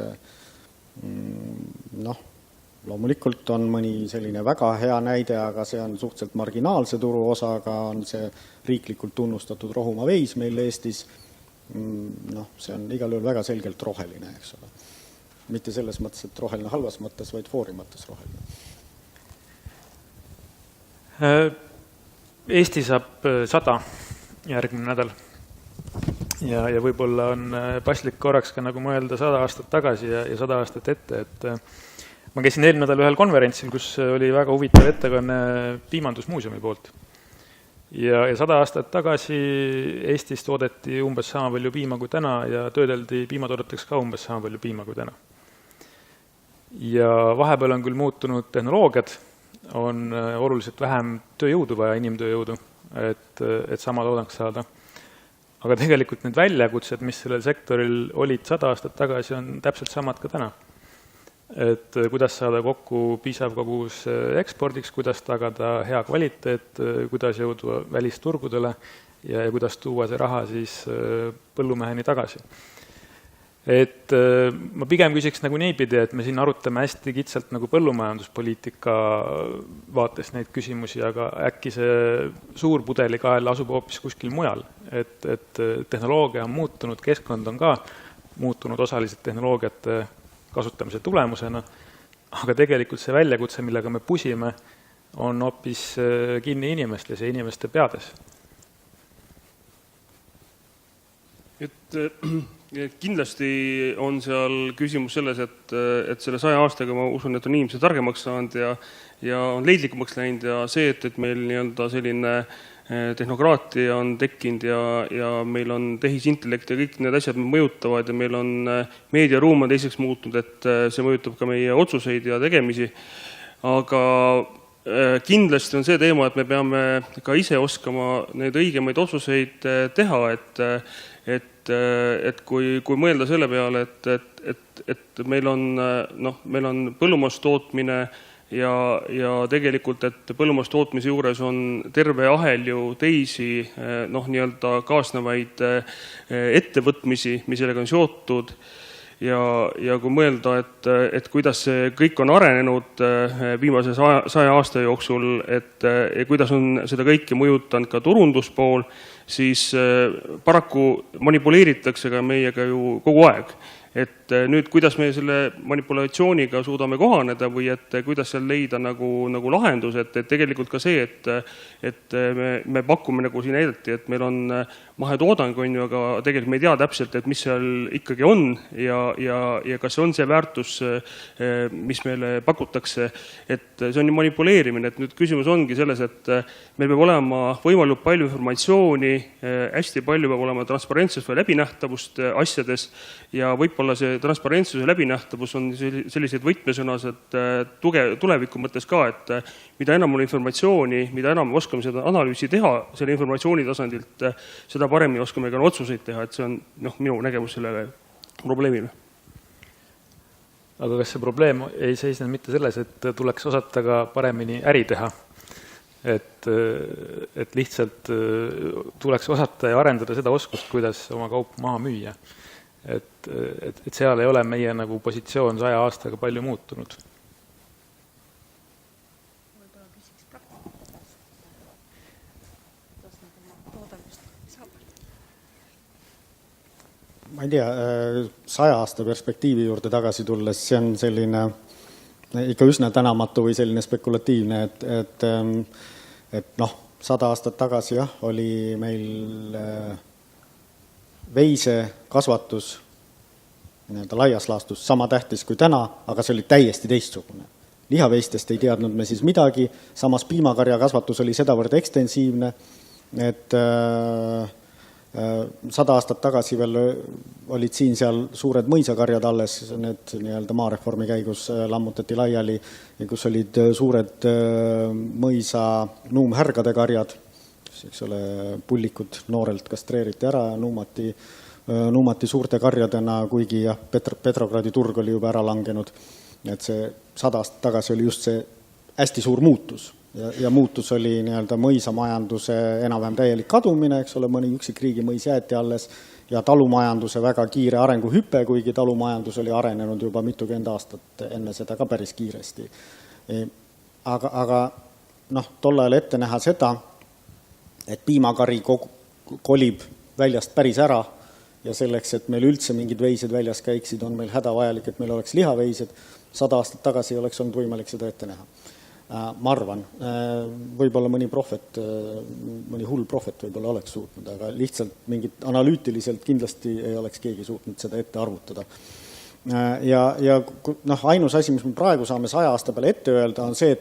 loomulikult on mõni selline väga hea näide, aga see on suhteliselt marginaalse turu osaga, on see riiklikult tunnustatud rohumaa veis meil Eestis. See on igal juhul väga selgelt roheline, eks ole. Mitte selles mõttes, et roheline halvas mõttes, vaid foori mõttes roheline. Eesti saab 100 järgmine nädal ja võib-olla on paslik korraks ka nagu mõelda 100 aastat tagasi ja 100 aastat ette, et ma käisin eelmine nädal ühel konverentsil, kus oli väga huvitav ettekanne Piimandusmuuseumi poolt. Ja 100 aastat tagasi Eestis toodeti umbes sama palju piima kui täna ja töödeldi piimatoodeteks ka umbes sama palju piima kui täna. Ja vahepeal on küll muutunud tehnoloogiad, on oluliselt vähem tööjõudu vaja, inimtööjõudu, et sama toodang saada. Aga tegelikult need väljakutsed, mis sellel sektoril olid 100 aastat tagasi, on täpselt samad ka täna. Et kuidas saada kokku piisav kogus ekspordiks, kuidas tagada hea kvaliteet, kuidas jõuda välisturgudele ja kuidas tuua see raha siis põllumeheni tagasi. Et ma pigem küsiks nagu niipidi, et me siin arutame hästi kitsalt nagu põllumajanduspoliitika vaates neid küsimusi, aga äkki see suur pudelikael asub hoopis kuskil mujal. Et tehnoloogia on muutunud, keskkond on ka muutunud osaliselt tehnoloogiate kasutamise tulemusena, aga tegelikult see väljakutse, millega me pusime, on hoopis kinni inimestes ja inimeste peades. Et Kindlasti on seal küsimus selles, et selle 100 aastaga ma usun, et on inimesed targemaks saanud ja on leidlikumaks läinud ja see, et meil nii-öelda selline tehnokraatia on tekkinud ja meil on tehisintellekt ja kõik need asjad mõjutavad ja meil on meediaruum on teiseks muutunud, et see mõjutab ka meie otsuseid ja tegemisi. Aga kindlasti on see teema, et me peame ka ise oskama neid õigemaid otsuseid teha, et kui mõelda selle peale, et meil on põllumajandustootmine ja tegelikult, et põllumajandustootmise juures on terve ahel ju teisi nii-öelda kaasnevaid ettevõtmisi, mis sellega on seotud ja kui mõelda, et kuidas see kõik on arenenud viimase 100 aasta jooksul, et kuidas on seda kõike mõjutanud ka turunduspool, siis paraku manipuleeritakse ka meiega ju kogu aeg. Et nüüd, kuidas me selle manipulatsiooniga suudame kohaneda või et kuidas seal leida nagu lahendus, et tegelikult ka see, et me pakume nagu siin näidati, et meil on mahetoodang, aga tegelikult me ei tea täpselt, et mis seal ikkagi on ja kas see on see väärtus, mis meile pakutakse, et see on ju manipuleerimine, et nüüd küsimus ongi selles, et meil peab olema võimalikult palju informatsiooni, hästi palju peab olema transparentsust või läbinähtavust asjades ja võib-olla see transparentsus ja läbinähtavus on sellised võtmesõnased tuleviku mõttes ka, et mida enam on informatsiooni, mida enam oskame seda analüüsi teha selle informatsiooni tasandilt, seda paremini oskame ka otsuseid teha, et see on minu nägemus sellele probleemile. Aga kas see probleem ei seisne mitte selles, et tuleks osata ka paremini äri teha? Et lihtsalt tuleks osata ja arendada seda oskust, kuidas oma kaup maha müüa. Et seal ei ole meie nagu positsioon 100 aastaga palju muutunud. Ma ei tea, 100 aasta perspektiivi juurde tagasi tulles, see on selline ikka üsna tänamatu või selline spekulatiivne, et 100 aastat tagasi oli meil veisekasvatus laias laastus sama tähtis kui täna, aga see oli täiesti teistsugune. Lihaveistest ei teadnud me siis midagi, samas piimakarja kasvatus oli sedavõrd ekstensiivne, et 100 aastat tagasi veel olid siin-seal suured mõisakarjad alles, need nii-öelda maareformi käigus lammutati laiali, kus olid suured mõisa nuumhärgade karjad, eks ole, pullikud noorelt kastreeriti ära, nuumati suurte karjadena, kuigi Petrogradi turg oli juba ära langenud. Et see 100 aastat tagasi oli just see hästi suur muutus. Ja muutus oli nii-öelda mõisamajanduse enam-vähem täielik kadumine, eks ole, mõni üksik riigi mõis jäeti alles ja talumajanduse väga kiire arenguhüpe, kuigi talumajandus oli arenenud juba mitukümmend aastat enne seda ka päris kiiresti. Aga tol ajal ette näha seda, et piimakari kolib väljast päris ära ja selleks, et meil üldse mingid veised väljas käiksid, on meil hädavajalik, et meil oleks lihaveised. 100 aastat tagasi ei oleks olnud võimalik seda ette näha. Ma arvan, võib-olla mõni hull profet võib-olla oleks suutnud, aga lihtsalt mingit analüütiliselt kindlasti ei oleks keegi suutnud seda ette arvutada. Ja ainus asi, mis me praegu saame 100 aasta peale ette öelda, on see,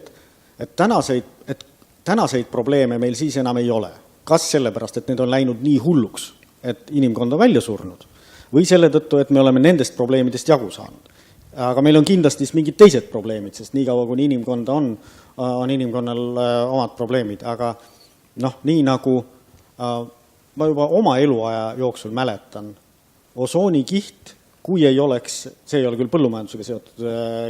et tänaseid probleeme meil siis enam ei ole. Kas sellepärast, et need on läinud nii hulluks, et inimkond on välja surnud, või selle tõttu, et me oleme nendest probleemidest jagu saanud. Aga meil on kindlasti mingid teised probleemid, sest nii kaua, kui inimkonda on inimkonnal omad probleemid. Aga nii nagu ma juba oma eluaja jooksul mäletan, osoonikiht, kui ei oleks, see ei ole küll põllumajandusega seotud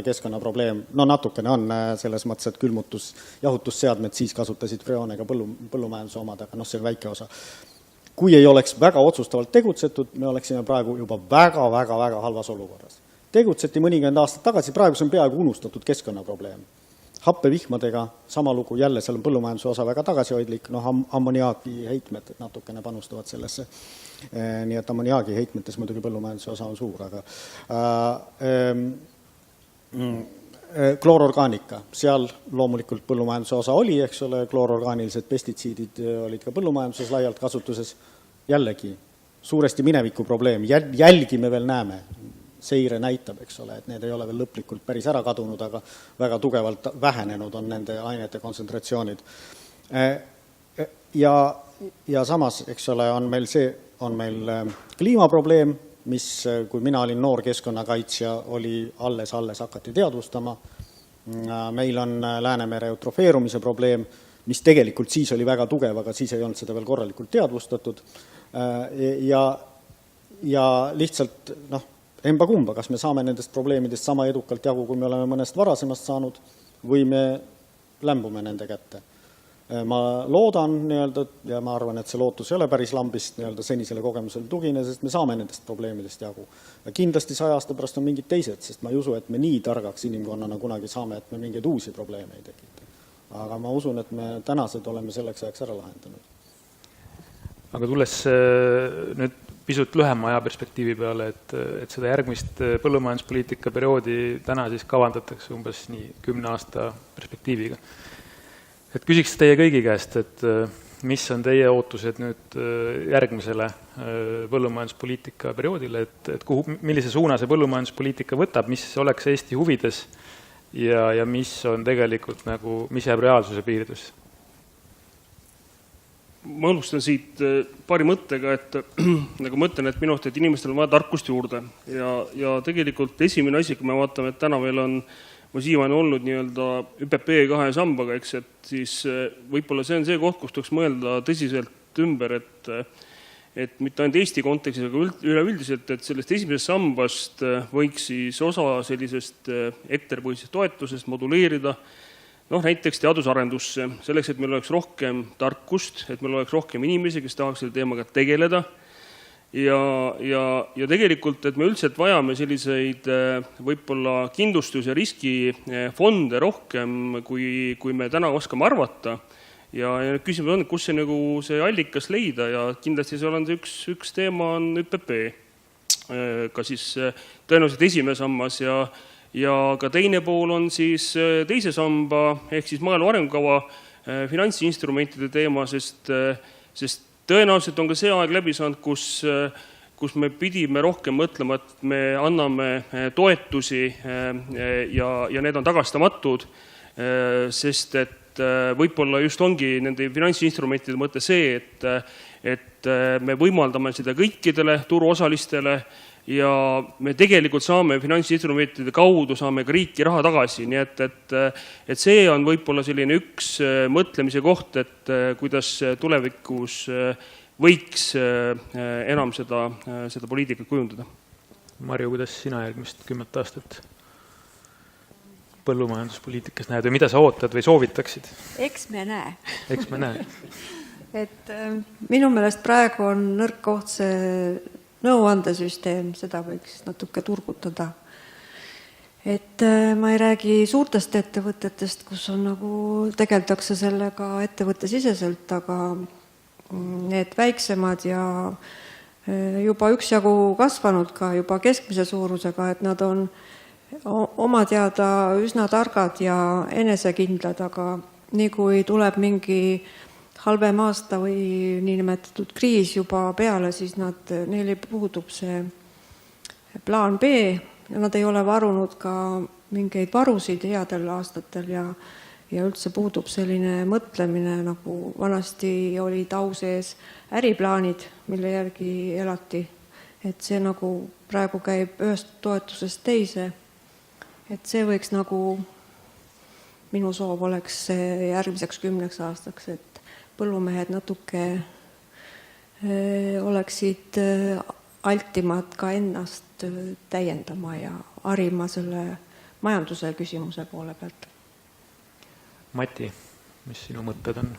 keskkonnaprobleem, natukene on selles mõttes, et külmutus, jahutusseadmed siis kasutasid freoonega põllumajanduse omad, aga see on väike osa. Kui ei oleks väga otsustavalt tegutsetud, me oleksime praegu juba väga halvas olukorras. Tegutseti mõnikümmend aastat tagasi, praegu see on peaaegu unustatud keskkonnaprobleem. Happevihmadega sama lugu, jälle seal on põllumajanduse osa väga tagasihoidlik, ammoniaagi heitmed natukene panustavad sellesse. Nii et ammoniaagi heitmetes muidugi põllumajanduse osa on suur, aga kloororgaanika, seal loomulikult põllumajanduse osa oli, eks ole, kloororgaanilised pestitsiidid olid ka põllumajanduses laialt kasutuses, jällegi suuresti mineviku probleem, jälgi me veel näeme, seire näitab, eks ole, et need ei ole veel lõplikult päris ära kadunud, aga väga tugevalt vähenenud on nende ainete kontsentratsioonid. Ja samas, eks ole, on meil kliimaprobleem, mis, kui mina olin noor keskkonnakaitsja, oli alles hakati teadvustama. Meil on Läänemere eutrofeerumise probleem, mis tegelikult siis oli väga tugev, aga siis ei olnud seda veel korralikult teadvustatud. Ja lihtsalt, emba-kumba, kas me saame nendest probleemidest sama edukalt jagu, kui me oleme mõnest varasemast saanud, või me lämbume nende kätte. Ma loodan ja ma arvan, et see lootus ei ole päris lambist senisele kogemusele tugine, sest me saame nendest probleemidest jagu. Ja kindlasti 100 aasta pärast on mingid teised, sest ma ei usu, et me nii targaks inimkonnana kunagi saame, et me mingeid uusi probleeme ei tekita. Aga ma usun, et me tänased oleme selleks ajaks ära lahendanud. Aga tulles nüüd pisut lühema ajaperspektiivi peale, et seda järgmist põllumajanduspoliitika perioodi täna siis kavandatakse umbes nii 10 aasta perspektiiviga. Et küsiks teie kõigi käest, et mis on teie ootused nüüd järgmisele põllumajanduspoliitika perioodile, et millise suuna see põllumajanduspoliitika võtab, mis oleks Eesti huvides ja mis on tegelikult mis jääb reaalsuse piiridesse? Ma alustan siit paari mõttega, et nagu mõtlen, et minu arust, et inimestel on vaja tarkust juurde ja tegelikult esimene asi, kui me vaatame, et täna meil on siiamaani olnud nii-öelda ÜPP 2 sambaga, eks, et siis võib-olla see on see koht, kus tuleks mõelda tõsiselt ümber, et mitte ainult Eesti kontekstis, aga üleüldiselt, et sellest esimesest sambast võiks siis osa sellisest hektaripõhisest toetusest moduleerida, näiteks teadusarendusse, selleks, et meil oleks rohkem tarkust, et meil oleks rohkem inimesi, kes tahaks selle teemaga tegeleda. Ja tegelikult, et me üldse vajame selliseid võib-olla kindlustus- ja riskifonde rohkem, kui me täna oskame arvata. Ja küsimus on, kus see allikas leida ja kindlasti seal on üks teema on ÜPP, ka siis tõenäoliselt esimene sammas ja ka teine pool on siis teise samba ehk siis maaelu arengukava finantsinstrumentide teema, sest tõenäoliselt on ka see aeg läbi saanud, kus me pidime rohkem mõtlema, et me anname toetusi ja need on tagastamatud, sest et võib-olla just ongi nende finantsinstrumentide mõte see, et me võimaldame seda kõikidele turuosalistele ja me tegelikult saame finantsinstrumentide kaudu saame ka riiki raha tagasi, nii et see on võib-olla selline üks mõtlemise koht, et kuidas tulevikus võiks enam seda poliitikat kujundada. Marju, kuidas sina järgmist 10 aastat põllumajanduspoliitikas näed või mida sa ootad või soovitaksid? Eks me näe. Eks me näe. Et minu meelest praegu on nõrk koht see nõuandesüsteem, seda võiks natuke turgutada. Et ma ei räägi suurtest ettevõtetest, kus on tegeldakse sellega ettevõttesiseselt, aga need väiksemad ja juba üksjagu kasvanud ka juba keskmise suurusega, et nad on oma teada üsna targad ja enesekindlad, aga nii kui tuleb mingi halvem aasta või niinimetatud kriis juba peale, siis neil puudub see plaan B ja nad ei ole varunud ka mingeid varusid headel aastatel ja üldse puudub selline mõtlemine, nagu vanasti olid au sees äriplaanid, mille järgi elati. Et see praegu käib ühest toetusest teise. Et see võiks minu soov oleks järgmiseks 10 aastaks, et põllumehed natuke oleksid altimad ka ennast täiendama ja harima selle majanduse küsimuse poole pealt. Mati, mis sinu mõtted on?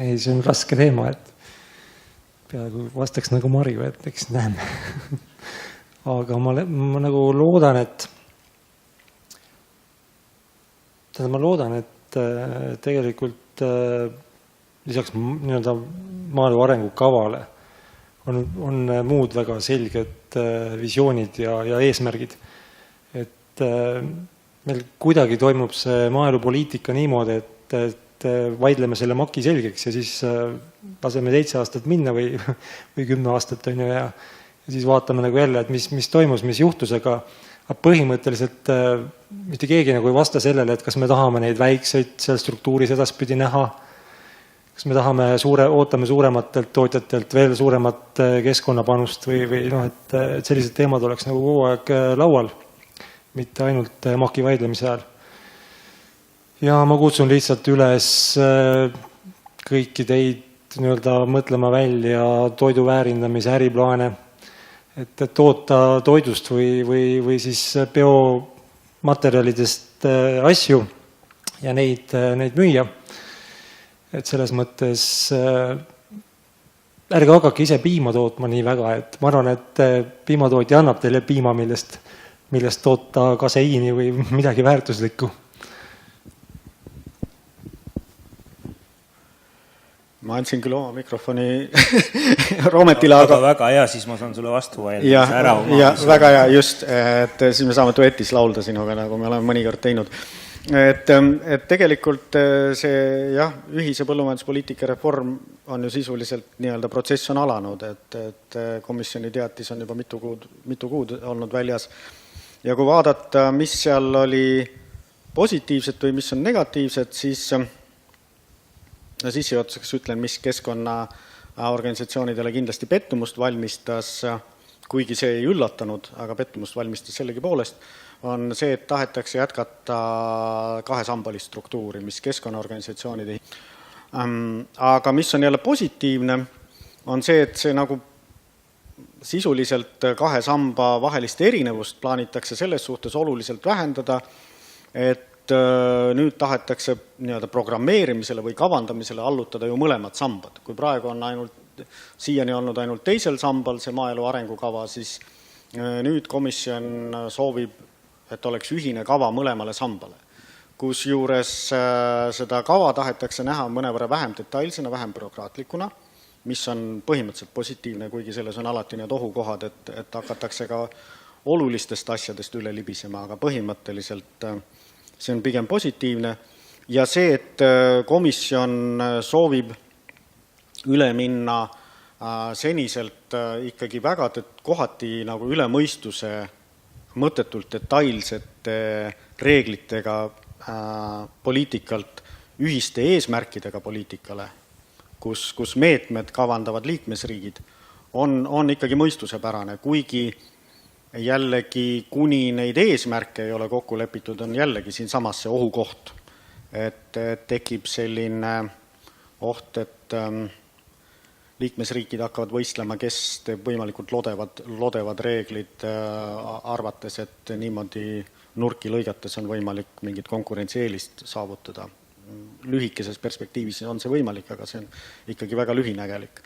Ei, see on raske teema, et peaaegu vastaks nagu Marju, et eks näeme. Aga ma loodan, et tegelikult lisaks nii-öelda maaelu arengukavale on muud väga selged visioonid ja eesmärgid. Et meil kuidagi toimub see maaelupoliitika niimoodi, et et vaidleme selle maki selgeks ja siis laseme 7 aastat minna või 10 aastat on ju ja siis vaatame nagu jälle, et mis toimus, mis juhtus, aga põhimõtteliselt mitte keegi nagu ei vasta sellele, et kas me tahame neid väikseid seal struktuuris edaspidi näha, kas me tahame ootame suurematelt tootjatelt veel suuremat keskkonnapanust või noh, et sellised teemad oleks nagu kogu aeg laual, mitte ainult maki vaidlemise ajal. Ja ma kutsun lihtsalt üles kõiki teid nii-öelda mõtlema välja toidu väärindamise äriplaane, et toota toidust või siis biomaterjalidest asju ja neid müüa. Et selles mõttes ärge hakake ise piima tootma nii väga, et ma arvan, et piimatootja annab teile piima, millest toota kaseiini või midagi väärtuslikku. Ma andsin küll oma mikrofoni Roometile, aga väga hea, siis ma saan sulle vastu vaelda. Ja väga hea, just, et siis me saame duetis laulda sinuga, nagu me oleme mõnikord teinud. Et tegelikult see ühise põllumajanduspoliitika reform on ju sisuliselt nii-öelda protsess on alanud, et komisjoni teatis on juba mitu kuud olnud väljas. Ja kui vaadata, mis seal oli positiivset või mis on negatiivset, siis sissejuhatuseks ütlen, mis keskkonnaorganisatsioonidele kindlasti pettumust valmistas, kuigi see ei üllatanud, aga pettumust valmistas sellegi poolest, on see, et tahetakse jätkata 2-sambalist struktuuri, mis keskkonnaorganisatsioonid ei. Aga mis on jälle positiivne, on see, et see nagu sisuliselt 2 samba vahelist erinevust plaanitakse selles suhtes oluliselt vähendada, et nüüd tahetakse nii-öelda programmeerimisele või kavandamisele allutada ju mõlemad sambad. Kui praegu on siiani olnud ainult 2. sambal see maaelu arengukava, siis nüüd komisjon soovib, et oleks ühine kava mõlemale sambale. Kus juures seda kava tahetakse näha mõnevõrra vähem detailsena, vähem bürokraatlikuna, mis on põhimõtteliselt positiivne, kuigi selles on alati need ohukohad, et hakatakse ka olulistest asjadest üle libisema, aga põhimõtteliselt see on pigem positiivne. Ja see, et komisjon soovib üle minna seniselt ikkagi väga kohati nagu üle mõistuse mõttetult detailsete reeglitega poliitikalt ühiste eesmärkidega poliitikale, kus meetmed kavandavad liikmesriigid, on ikkagi mõistusepärane, kuigi jällegi kuni neid eesmärke ei ole kokku lepitud, on jällegi siin samas see ohukoht, et tekib selline oht, et liikmesriigid hakkavad võistlema, kes teeb võimalikult lodevad reeglid, arvates, et niimoodi nurki lõigates on võimalik mingit konkurentsieelist saavutada. Lühikeses perspektiivis on see võimalik, aga see on ikkagi väga lühinägelik.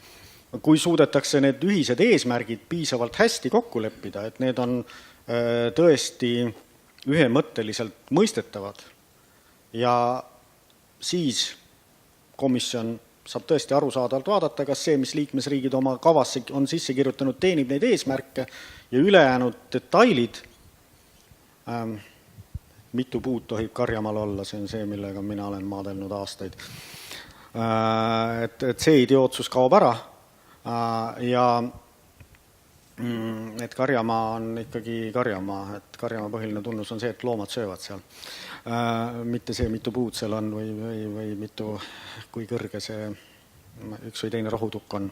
Kui suudetakse need ühised eesmärgid piisavalt hästi kokku leppida, et need on tõesti ühemõtteliselt mõistetavad ja siis komisjon saab tõesti arusaadavalt vaadata, kas see, mis liikmesriigid oma kavasse on sisse kirjutanud, teenib neid eesmärke ja ülejäänud detailid, mitu puud tohib karjamaal olla, see on see, millega mina olen maadelnud aastaid. Et see idiootsus kaob ära ja et karjamaa on ikkagi karjamaa, et karjamaa põhiline tunnus on see, et loomad söövad seal. Mitte see, mitu puud seal on või mitu, kui kõrge see üks või teine rohutukk on.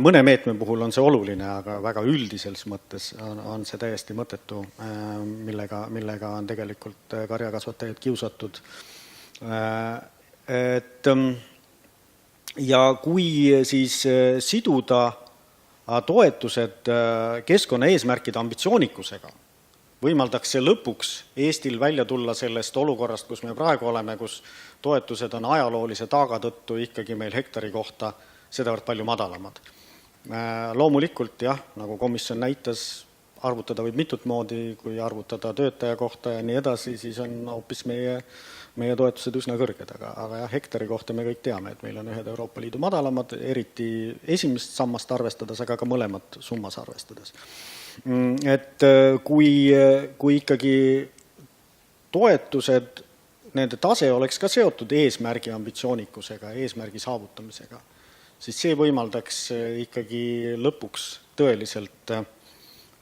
Mõne meetme puhul on see oluline, aga väga üldises mõttes on see täiesti mõttetu, millega on tegelikult karjakasvatajad kiusatud. Ja kui siis siduda toetused keskkonnaeesmärkide ambitsioonikusega, võimaldaks see lõpuks Eestil välja tulla sellest olukorrast, kus me praegu oleme, kus toetused on ajaloolise taaga tõttu ikkagi meil hektari kohta sedavõrd palju madalamad. Loomulikult jah, nagu komisjon näitas, arvutada võib mitut moodi, kui arvutada töötaja kohta ja nii edasi, siis on hoopis meie toetused üsna kõrged, aga hektari kohta me kõik teame, et meil on ühed Euroopa Liidu madalamad, eriti esimest sammast arvestades, aga ka mõlemat summas arvestades. Et kui ikkagi toetused nende tase oleks ka seotud eesmärgi ambitsioonikusega, eesmärgi saavutamisega, siis see võimaldaks ikkagi lõpuks tõeliselt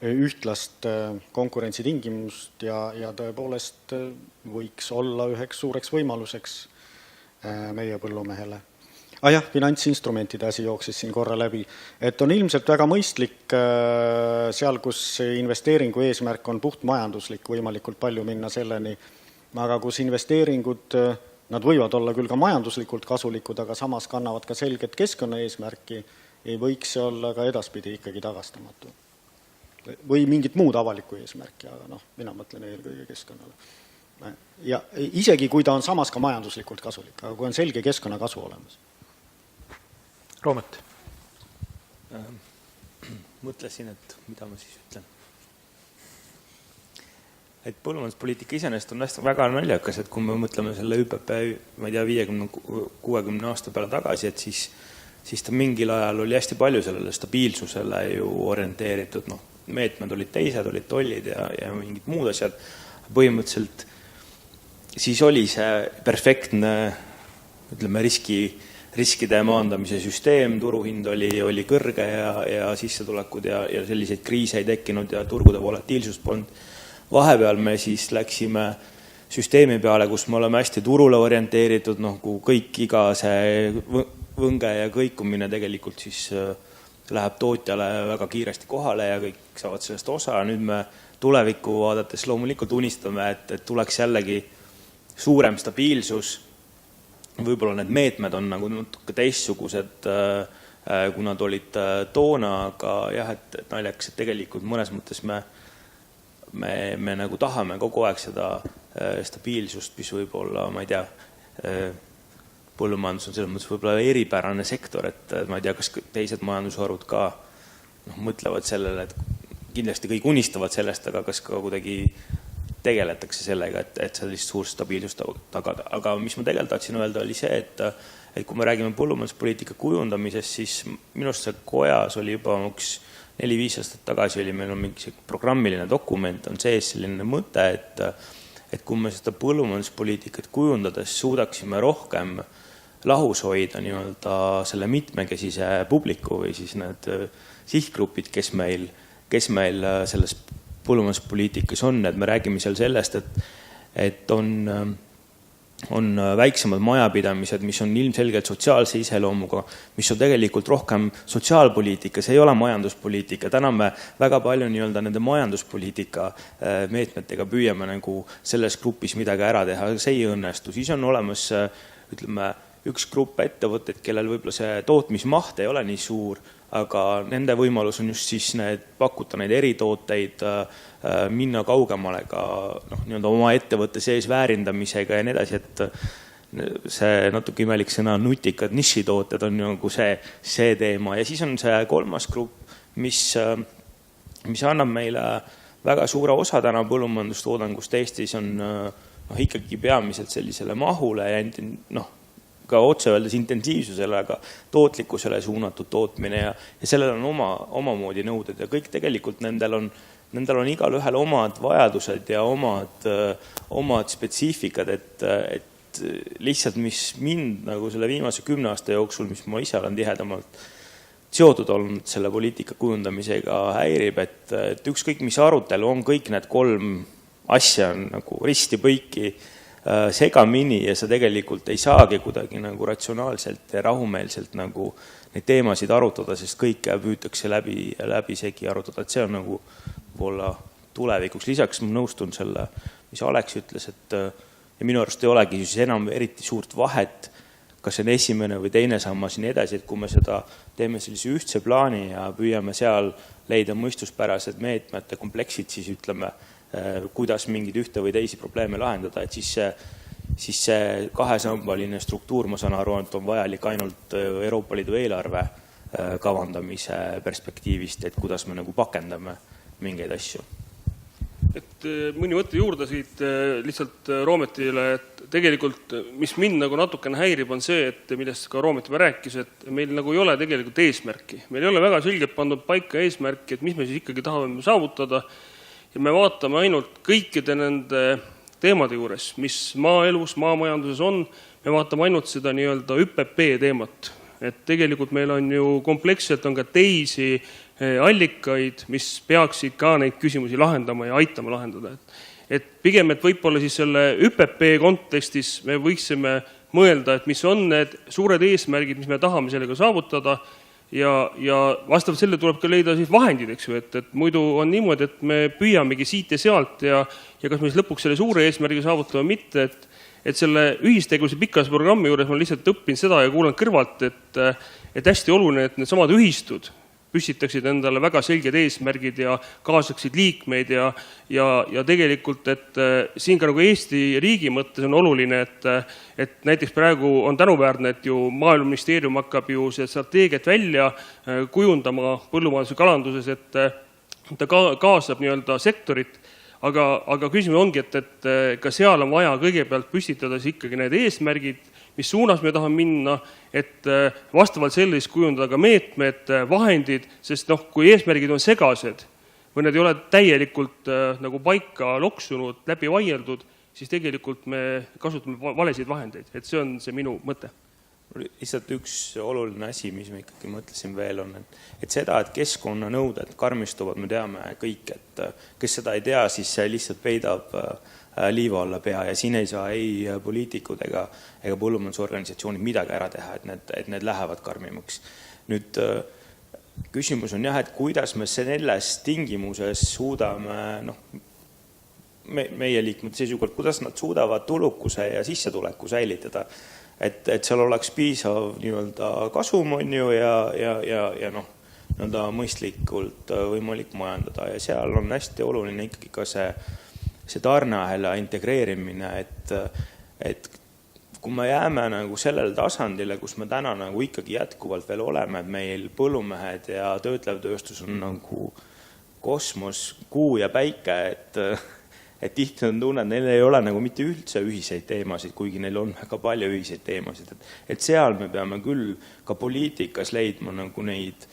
ühtlast konkurentsitingimust ja tõepoolest võiks olla üheks suureks võimaluseks meie põllumehele. Jah, finantsinstrumentide asi jooksis siin korra läbi, et on ilmselt väga mõistlik seal, kus investeeringu eesmärk on puht majanduslik, võimalikult palju minna selleni, aga kus investeeringud, nad võivad olla küll ka majanduslikult kasulikud, aga samas kannavad ka selget keskkonnaeesmärki, ei võiks see olla ka edaspidi ikkagi tagastamatu. Või mingit muud avalikku eesmärki, aga mina mõtlen eelkõige keskkonnale. Ja isegi kui ta on samas ka majanduslikult kasulik, aga kui on selge keskkonnakasu olemas. Roomet. Mõtlesin, et mida ma siis ütlen. Et põllumajanduspoliitika iseenesest on väga naljakas, et kui me mõtleme selle ÜPP, ma ei tea, 50-60 aasta peale tagasi, et siis ta mingil ajal oli hästi palju sellele stabiilsusele ju orienteeritud. Meetmed olid teised, olid tollid ja mingid muud asjad. Põhimõtteliselt siis oli see perfektne, ütleme, riskide maandamise süsteem, turuhind oli kõrge ja sissetulekud ja selliseid kriise ei tekkinud ja turgude volatiilsust polnud. Vahepeal me siis läksime süsteemi peale, kus me oleme hästi turule orienteeritud, kõik iga see võnge ja kõikumine tegelikult siis läheb tootjale väga kiiresti kohale ja kõik saavad sellest osa. Nüüd me tulevikku vaadates loomulikult unistame, et tuleks jällegi suurem stabiilsus. Võib-olla need meetmed on nagu natuke teistsugused, kui nad olid toona, aga jah, et naljakas, et tegelikult mõnes mõttes me nagu tahame kogu aeg seda stabiilsust, mis võib-olla, ma ei tea, põllumajandus on selles mõttes võib-olla eripärane sektor, et ma ei tea, kas teised majandusharud ka mõtlevad sellele, et kindlasti kõik unistavad sellest, aga kas ka kuidagi tegeletakse sellega, et sellist suurt stabiilsust tagada. Aga mis ma tegelikult tahtsin öelda, oli see, et kui me räägime põllumajanduspoliitika kujundamisest, siis minust see kojas oli juba 4-5 aastat tagasi oli meil on mingi programmiline dokument, on sees selline mõte, et kui me seda põllumajanduspoliitikat kujundades suudaksime rohkem lahus hoida nii-öelda selle mitmekesise publiku või siis need sihtgrupid, kes meil selles põllumajanduspoliitikas on, et me räägime seal sellest, et on väiksemad majapidamised, mis on ilmselgelt sotsiaalse iseloomuga, mis on tegelikult rohkem sotsiaalpoliitika, see ei ole majanduspoliitika. Täna me väga palju nii-öelda nende majanduspoliitika meetmetega püüame nagu selles grupis midagi ära teha, aga see ei õnnestu. Siis on olemas, ütleme, üks grupp ettevõtteid, kellel võib-olla see tootmismaht ei ole nii suur, aga nende võimalus on just siis pakkuda neid eritooteid, minna kaugemale ka nii-öelda oma ettevõtte sees väärindamisega ja nii edasi, et see natuke imelik sõna nutikad nišitooted on nagu see teema. Ja siis on see kolmas grupp, mis annab meile väga suure osa täna põllumajandustoodangust Eestis on ikkagi peamiselt sellisele mahule ja ka otse öeldes intensiivsusele, aga tootlikkusele suunatud tootmine ja sellel on omamoodi nõuded ja kõik tegelikult nendel on igal ühel omad vajadused ja omad spetsiifikad, et lihtsalt mis mind nagu selle viimase 10 aasta jooksul, mis ma ise olen tihedamalt seotud olnud selle poliitika kujundamisega häirib, et ükskõik mis arutelu on, kõik need 3 asja on nagu risti põiki segamini ja sa tegelikult ei saagi kuidagi nagu ratsionaalselt ja rahumeelselt nagu neid teemasid arutada, sest kõike püütakse läbi segi arutada, et see on nagu võib-olla tulevikuks. Lisaks ma nõustun selle, mis Alex ütles, et ja minu arust ei olegi siis enam eriti suurt vahet, kas see on esimene või teine sammas ja nii edasi, et kui me seda teeme sellise ühtse plaani ja püüame seal leida mõistuspärased meetmete kompleksid, siis ütleme, kuidas mingid ühte või teisi probleeme lahendada, et siis see kahesambaline struktuur, ma saan aru, et on vajalik ainult Euroopa Liidu eelarve kavandamise perspektiivist, et kuidas me nagu pakendame mingeid asju. Et mõni mõte juurde siit lihtsalt Roometile, et tegelikult mis mind nagu natukene häirib on see, et millest ka Roomet juba rääkis, et meil nagu ei ole tegelikult eesmärki. Meil ei ole väga selgelt pandud paika eesmärki, et mis me siis ikkagi tahame saavutada ja me vaatame ainult kõikide nende teemade juures, mis maaelus, maamajanduses on, me vaatame ainult seda nii-öelda ÜPP teemat. Et tegelikult meil on ju kompleksselt on ka teisi allikaid, mis peaksid ka neid küsimusi lahendama ja aitama lahendada. Et pigem, et võib-olla siis selle ÜPP kontekstis me võiksime mõelda, et mis on need suured eesmärgid, mis me tahame sellega saavutada ja vastavalt selle tuleb ka leida siis vahendid, eks ju, et muidu on niimoodi, et me püüamegi siit ja sealt ja kas me siis lõpuks selle suure eesmärgi saavutame mitte, et selle ühistegevuse pikas programmi juures ma lihtsalt õppin seda ja kuulan kõrvalt, et hästi oluline, et need samad ühistud püstitaksid endale väga selged eesmärgid ja kaasaksid liikmeid ja tegelikult, et siin ka nagu Eesti riigi mõttes on oluline, et näiteks praegu on tänuväärne, et ju Maaeluministeerium hakkab ju see strateegiat välja kujundama põllumajanduse kalanduses, et ta kaasab nii-öelda sektorit, aga küsimus ongi, et ka seal on vaja kõigepealt püstitada ikkagi need eesmärgid, mis suunas me tahame minna, et vastavalt sellist kujundada ka meetmed, vahendid, sest kui eesmärgid on segased või need ei ole täielikult nagu paika loksunud, läbi vaieldud, siis tegelikult me kasutame valesid vahendeid, et see on see minu mõte. Lihtsalt üks oluline asi, mis me ikkagi mõtlesin veel on, et seda, et keskkonnanõuded karmistuvad, me teame kõik, et kes seda ei tea, siis see lihtsalt peidab liiva alla pea ja siin ei saa ei poliitikud ega põllumajandusorganisatsioonid midagi ära teha, et need lähevad karmimaks. Nüüd küsimus on jah, et kuidas me selles tingimuses suudame, meie liikmete seisukohalt, kuidas nad suudavad tulukuse ja sissetuleku säilitada, et seal oleks piisav nii-öelda kasum on ju ja nii-öelda mõistlikult võimalik majandada ja seal on hästi oluline ikkagi ka see tarneahela integreerimine, et kui me jääme nagu sellele tasandile, kus me täna nagu ikkagi jätkuvalt veel oleme, et meil põllumehed ja töötlev tööstus on nagu kosmos, kuu ja päike, et tihti on tunne, et neil ei ole nagu mitte üldse ühiseid teemasid, kuigi neil on väga palju ühiseid teemasid. Et seal me peame küll ka poliitikas leidma nagu neid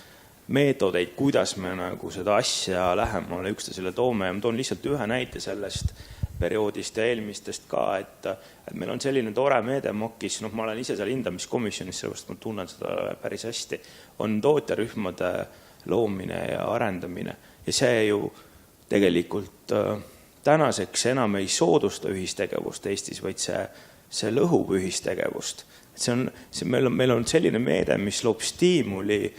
meetodeid, kuidas me nagu seda asja lähemale üksteisele toome. Ja ma toon lihtsalt ühe näite sellest perioodist ja eelmistest ka, et meil on selline tore meede MOK-is, ma olen ise seal hindamiskomisjonis, sellepärast ma tunnen seda päris hästi, on tootjarühmade loomine ja arendamine. Ja see ju tegelikult tänaseks enam ei soodusta ühistegevust Eestis, vaid see lõhub ühistegevust. Meil on selline meede, mis loob stiimuli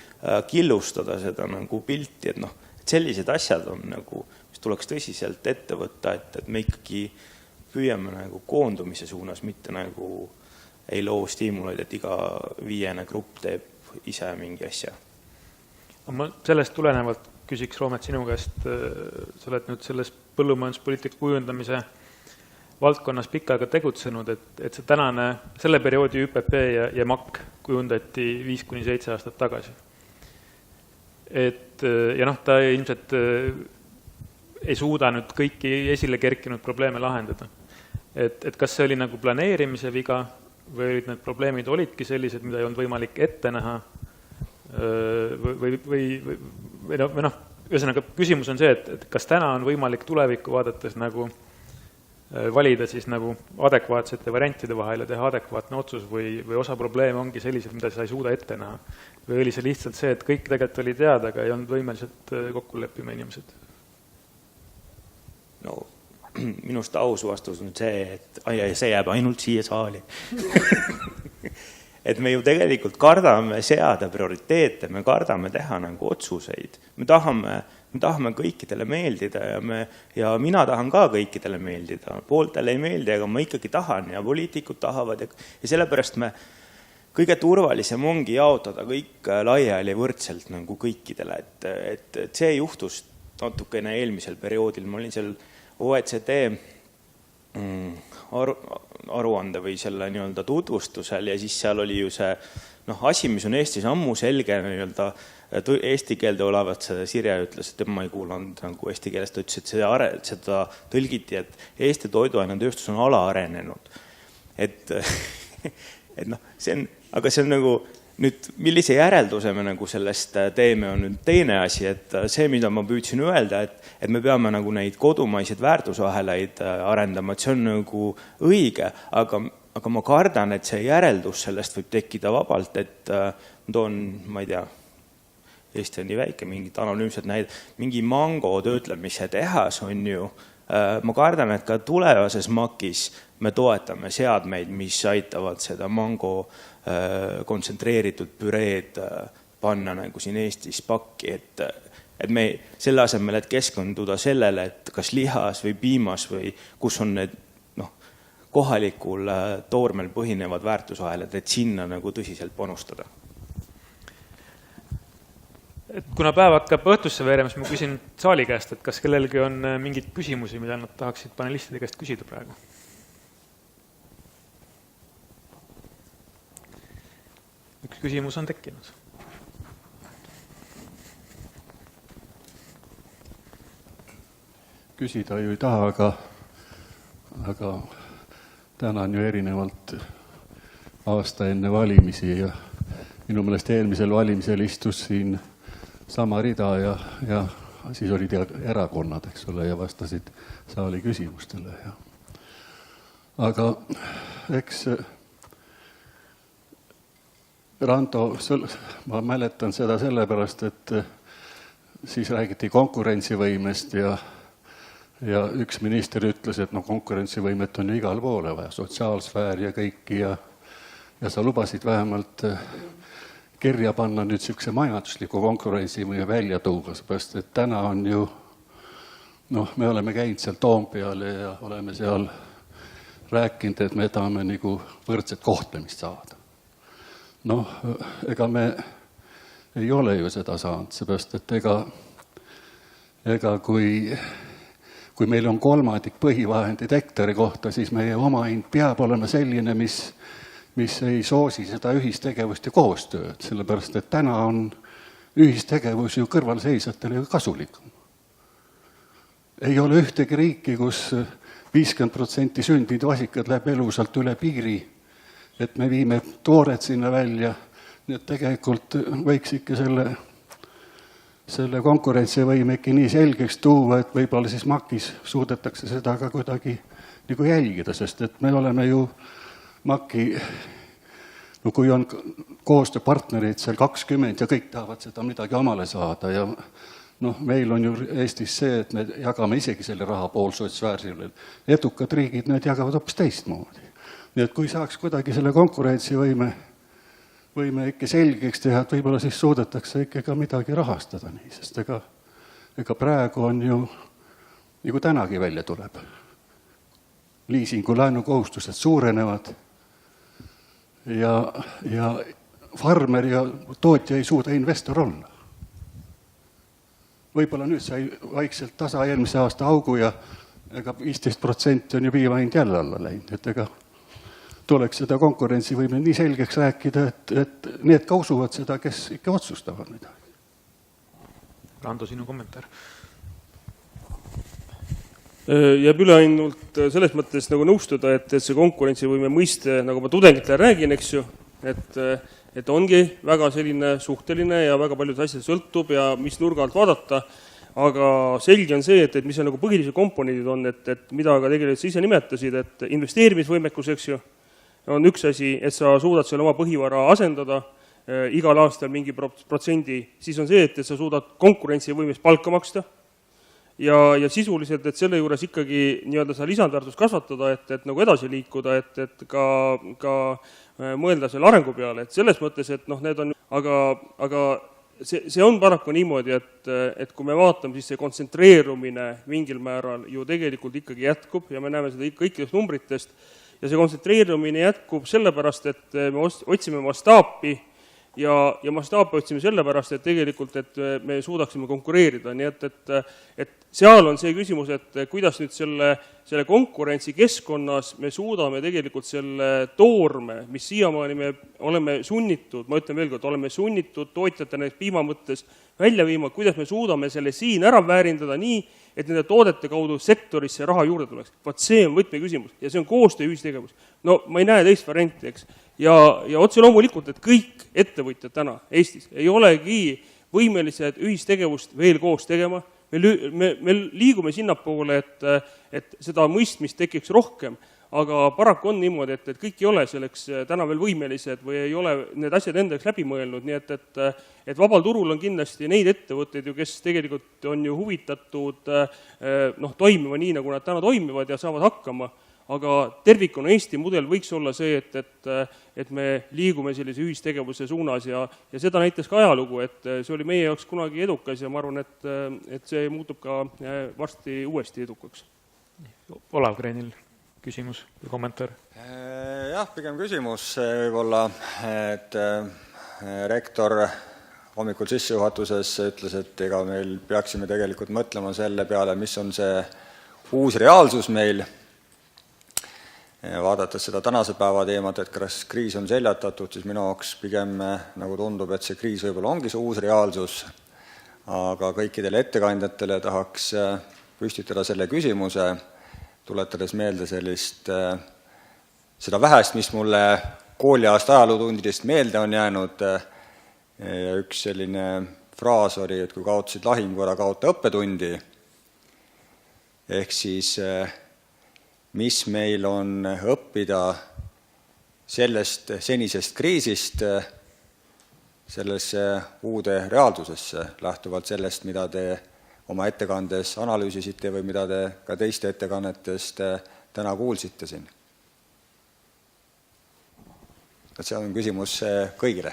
killustada seda nagu pilti, et sellised asjad on nagu, mis tuleks tõsiselt ette võtta, et me ikkagi püüame nagu koondumise suunas, mitte nagu ei loo stiimuleid, et iga viiene grupp teeb ise mingi asja. Ma sellest tulenevalt küsiks, Roomet, sinu käest, sa oled nüüd selles põllumajanduspoliitika kujundamise valdkonnas pikka aega tegutsenud, et see tänane, selle perioodi ÜPP ja MAK kujundati 5-7 aastat tagasi. Ja ta ilmselt ei suuda nüüd kõiki esile kerkinud probleeme lahendada. Et kas see oli nagu planeerimise viga või olid need probleemid olidki sellised, mida ei olnud võimalik ette näha või ühesõnaga küsimus on see, et kas täna on võimalik tulevikku vaadates nagu valida siis nagu adekvaatsete variantide vahel ja teha adekvaatne otsus või osa probleeme ongi sellised, mida sa ei suuda ette näha. Või oli see lihtsalt see, et kõik tegelikult oli teada, aga ei olnud võimeliselt kokku leppima inimesed? Minust aus vastus on see, et see jääb ainult siia saali. Et me ju tegelikult kardame seada prioriteete, me kardame teha nagu otsuseid. Me tahame kõikidele meeldida ja mina tahan ka kõikidele meeldida. Pooltele ei meeldi, aga ma ikkagi tahan ja poliitikud tahavad. Ja sellepärast me kõige turvalisem ongi jaotada kõik laiali võrdselt nagu kõikidele. Et see juhtus natukene eelmisel perioodil. Ma olin seal OECD aruande või selle nii-öelda tutvustusel ja siis seal oli ju see asi, mis on Eestis ammu selge nii-öelda eesti keelde olevat, seda Sirje ütles, et ma ei kuulanud nagu eesti keelest, ta ütles, et seda tõlgiti, et Eesti toiduainetööstus on alaarenenud. Aga see on nagu nüüd, millise järelduse me nagu sellest teeme, on nüüd teine asi, et see, mida ma püüdsin öelda, et me peame nagu neid kodumaiseid väärtusahelaid arendama, et see on nagu õige, aga ma kardan, et see järeldus sellest võib tekkida vabalt, et ma toon, ma ei tea, Eesti on nii väike, mingid anonüümsed näid, mingi mango töötlemise tehas on ju, ma kardan, et ka tulevases MAK-is me toetame seadmeid, mis aitavad seda mango kontsentreeritud püreed panna nagu siin Eestis pakki, et me selle asemel, et keskenduda sellele, et kas lihas või piimas või kus on need kohalikul toormel põhinevad väärtusahelad, et sinna nagu tõsiselt panustada. Et kuna päev hakkab õhtusse veerema, siis ma küsin saali käest, et kas kellelgi on mingid küsimusi, mida nad tahaksid panelistide käest küsida praegu? Üks küsimus on tekkinud. Küsida ju ei taha, aga tänan ju erinevalt aasta enne valimisi ja minu meelest eelmisel valimisel istus siin sama rida ja siis olid erakonnad, eks ole, ja vastasid saali küsimustele. Aga eks Rando, ma mäletan seda sellepärast, et siis räägiti konkurentsivõimest ja üks minister ütles, et konkurentsivõimet on ju igal poole vaja, sotsiaalsfäär ja kõiki ja sa lubasid vähemalt kirja panna nüüd niisuguse majandusliku konkurentsivõime välja tuua, seepärast et täna on ju, me oleme käinud seal Toompeal ja oleme seal rääkinud, et me tahame nagu võrdset kohtlemist saada. Ega me ei ole ju seda saanud, seepärast et ega kui meil on 3 põhivahendid hektari kohta, siis meie omahind peab olema selline, mis ei soosi seda ühistegevust ja koostööd, sellepärast et täna on ühistegevus ju kõrvalseisjatele kasulikum. Ei ole ühtegi riiki, kus 50% sündinud vasikad läheb elusalt üle piiri, et me viime toored sinna välja, nii et tegelikult võiks ikka selle konkurentsivõime ikka nii selgeks tuua, et võib-olla siis MAK-is suudetakse seda ka kuidagi nagu jälgida, sest et me oleme ju MAK-i, kui on koostööpartnerid seal 20 ja kõik tahavad seda midagi omale saada ja meil on ju Eestis see, et me jagame isegi selle raha poolsotsväärsile. Edukad riigid, need jagavad hoopis teistmoodi. Nii et kui saaks kuidagi selle konkurentsivõime ikka selgeks teha, et võib-olla siis suudetakse ikka ka midagi rahastada nii, sest ega praegu on ju, nagu tänagi välja tuleb, liisingu laenukohustused suurenevad ja farmer ja tootja ei suuda investor olla. Võib-olla nüüd sai vaikselt tasa eelmise aasta augu ja ega 15% on ju piimahind jälle alla läinud, et ega tuleks seda konkurentsivõime nii selgeks rääkida, et need ka usuvad seda, kes ikka otsustavad midagi. Rando, sinu kommentaar. Jääb üle ainult selles mõttes nagu nõustuda, et see konkurentsivõime mõiste, nagu ma tudengitele räägin, eks ju, et ongi väga selline suhteline ja väga paljud asjad sõltub ja mis nurga alt vaadata, aga selge on see, et mis on nagu põhilised komponendid on, et mida ka tegelikult sa ise nimetasid, et investeerimisvõimekus, eks ju, on üks asi, et sa suudad selle oma põhivara asendada igal aastal mingi protsendi, siis on see, et sa suudad konkurentsivõimes palka maksta ja sisuliselt, et selle juures ikkagi nii-öelda sa lisandväärtust kasvatada, et nagu edasi liikuda, et ka mõelda selle arengu peale, et selles mõttes, et need on, aga see on paraku niimoodi, et kui me vaatame, siis see kontsentreerumine mingil määral ju tegelikult ikkagi jätkub ja me näeme seda kõikidest numbritest ja see kontsentreerumine jätkub sellepärast, et me otsime mastaapi ja mastaapi otsime sellepärast, et tegelikult, et me suudaksime konkureerida, nii et seal on see küsimus, et kuidas nüüd selle konkurentsi keskkonnas me suudame tegelikult selle toorme, mis siiamaani me oleme sunnitud, ma ütlen veel kord, oleme sunnitud tootjatena piima mõttes välja viima, kuidas me suudame selle siin ära väärindada nii, et nende toodete kaudu sektorisse raha juurde tuleks. Vaat see on võtmeküsimus ja see on koostöö ühistegevus. No ma ei näe teist varianti, eks. ja otse loomulikult, et kõik ettevõtjad täna Eestis ei olegi võimelised ühistegevust veel koos tegema. Me liigume sinnapoole, et seda mõistmist tekiks rohkem, aga paraku on niimoodi, et kõik ei ole selleks täna veel võimelised või ei ole need asjad endaks läbi mõelnud, nii et vabal turul on kindlasti neid ettevõtteid, kes tegelikult on ju huvitatud toimima nii, nagu nad täna toimivad ja saavad hakkama, aga tervikuna Eesti mudel võiks olla see, et me liigume sellise ühistegevuse suunas ja seda näitas ka ajalugu, et see oli meie jaoks kunagi edukas ja ma arvan, et see muutub ka varsti uuesti edukaks. Olav Kreenil küsimus või kommentaar? Jah, pigem küsimus võib-olla, et rektor hommikul sissejuhatuses ütles, et ega meil peaksime tegelikult mõtlema selle peale, mis on see uus reaalsus meil. Vaadates seda tänase päeva teemat, et kas kriis on seljatatud, siis minu jaoks pigem nagu tundub, et see kriis võib-olla ongi see uus reaalsus, aga kõikidele ettekandjatele tahaks püstitada selle küsimuse, tuletades meelde seda vähest, mis mulle kooliaasta ajalootundidest meelde on jäänud. Ja üks selline fraas oli, et kui kaotasid lahingu, ära kaota õppetundi. Ehk siis, mis meil on õppida sellest senisest kriisist sellesse uude reaalsusesse, lähtuvalt sellest, mida te oma ettekandes analüüsisite või mida te ka teiste ettekannetest täna kuulsite siin. Et see on küsimus kõigile.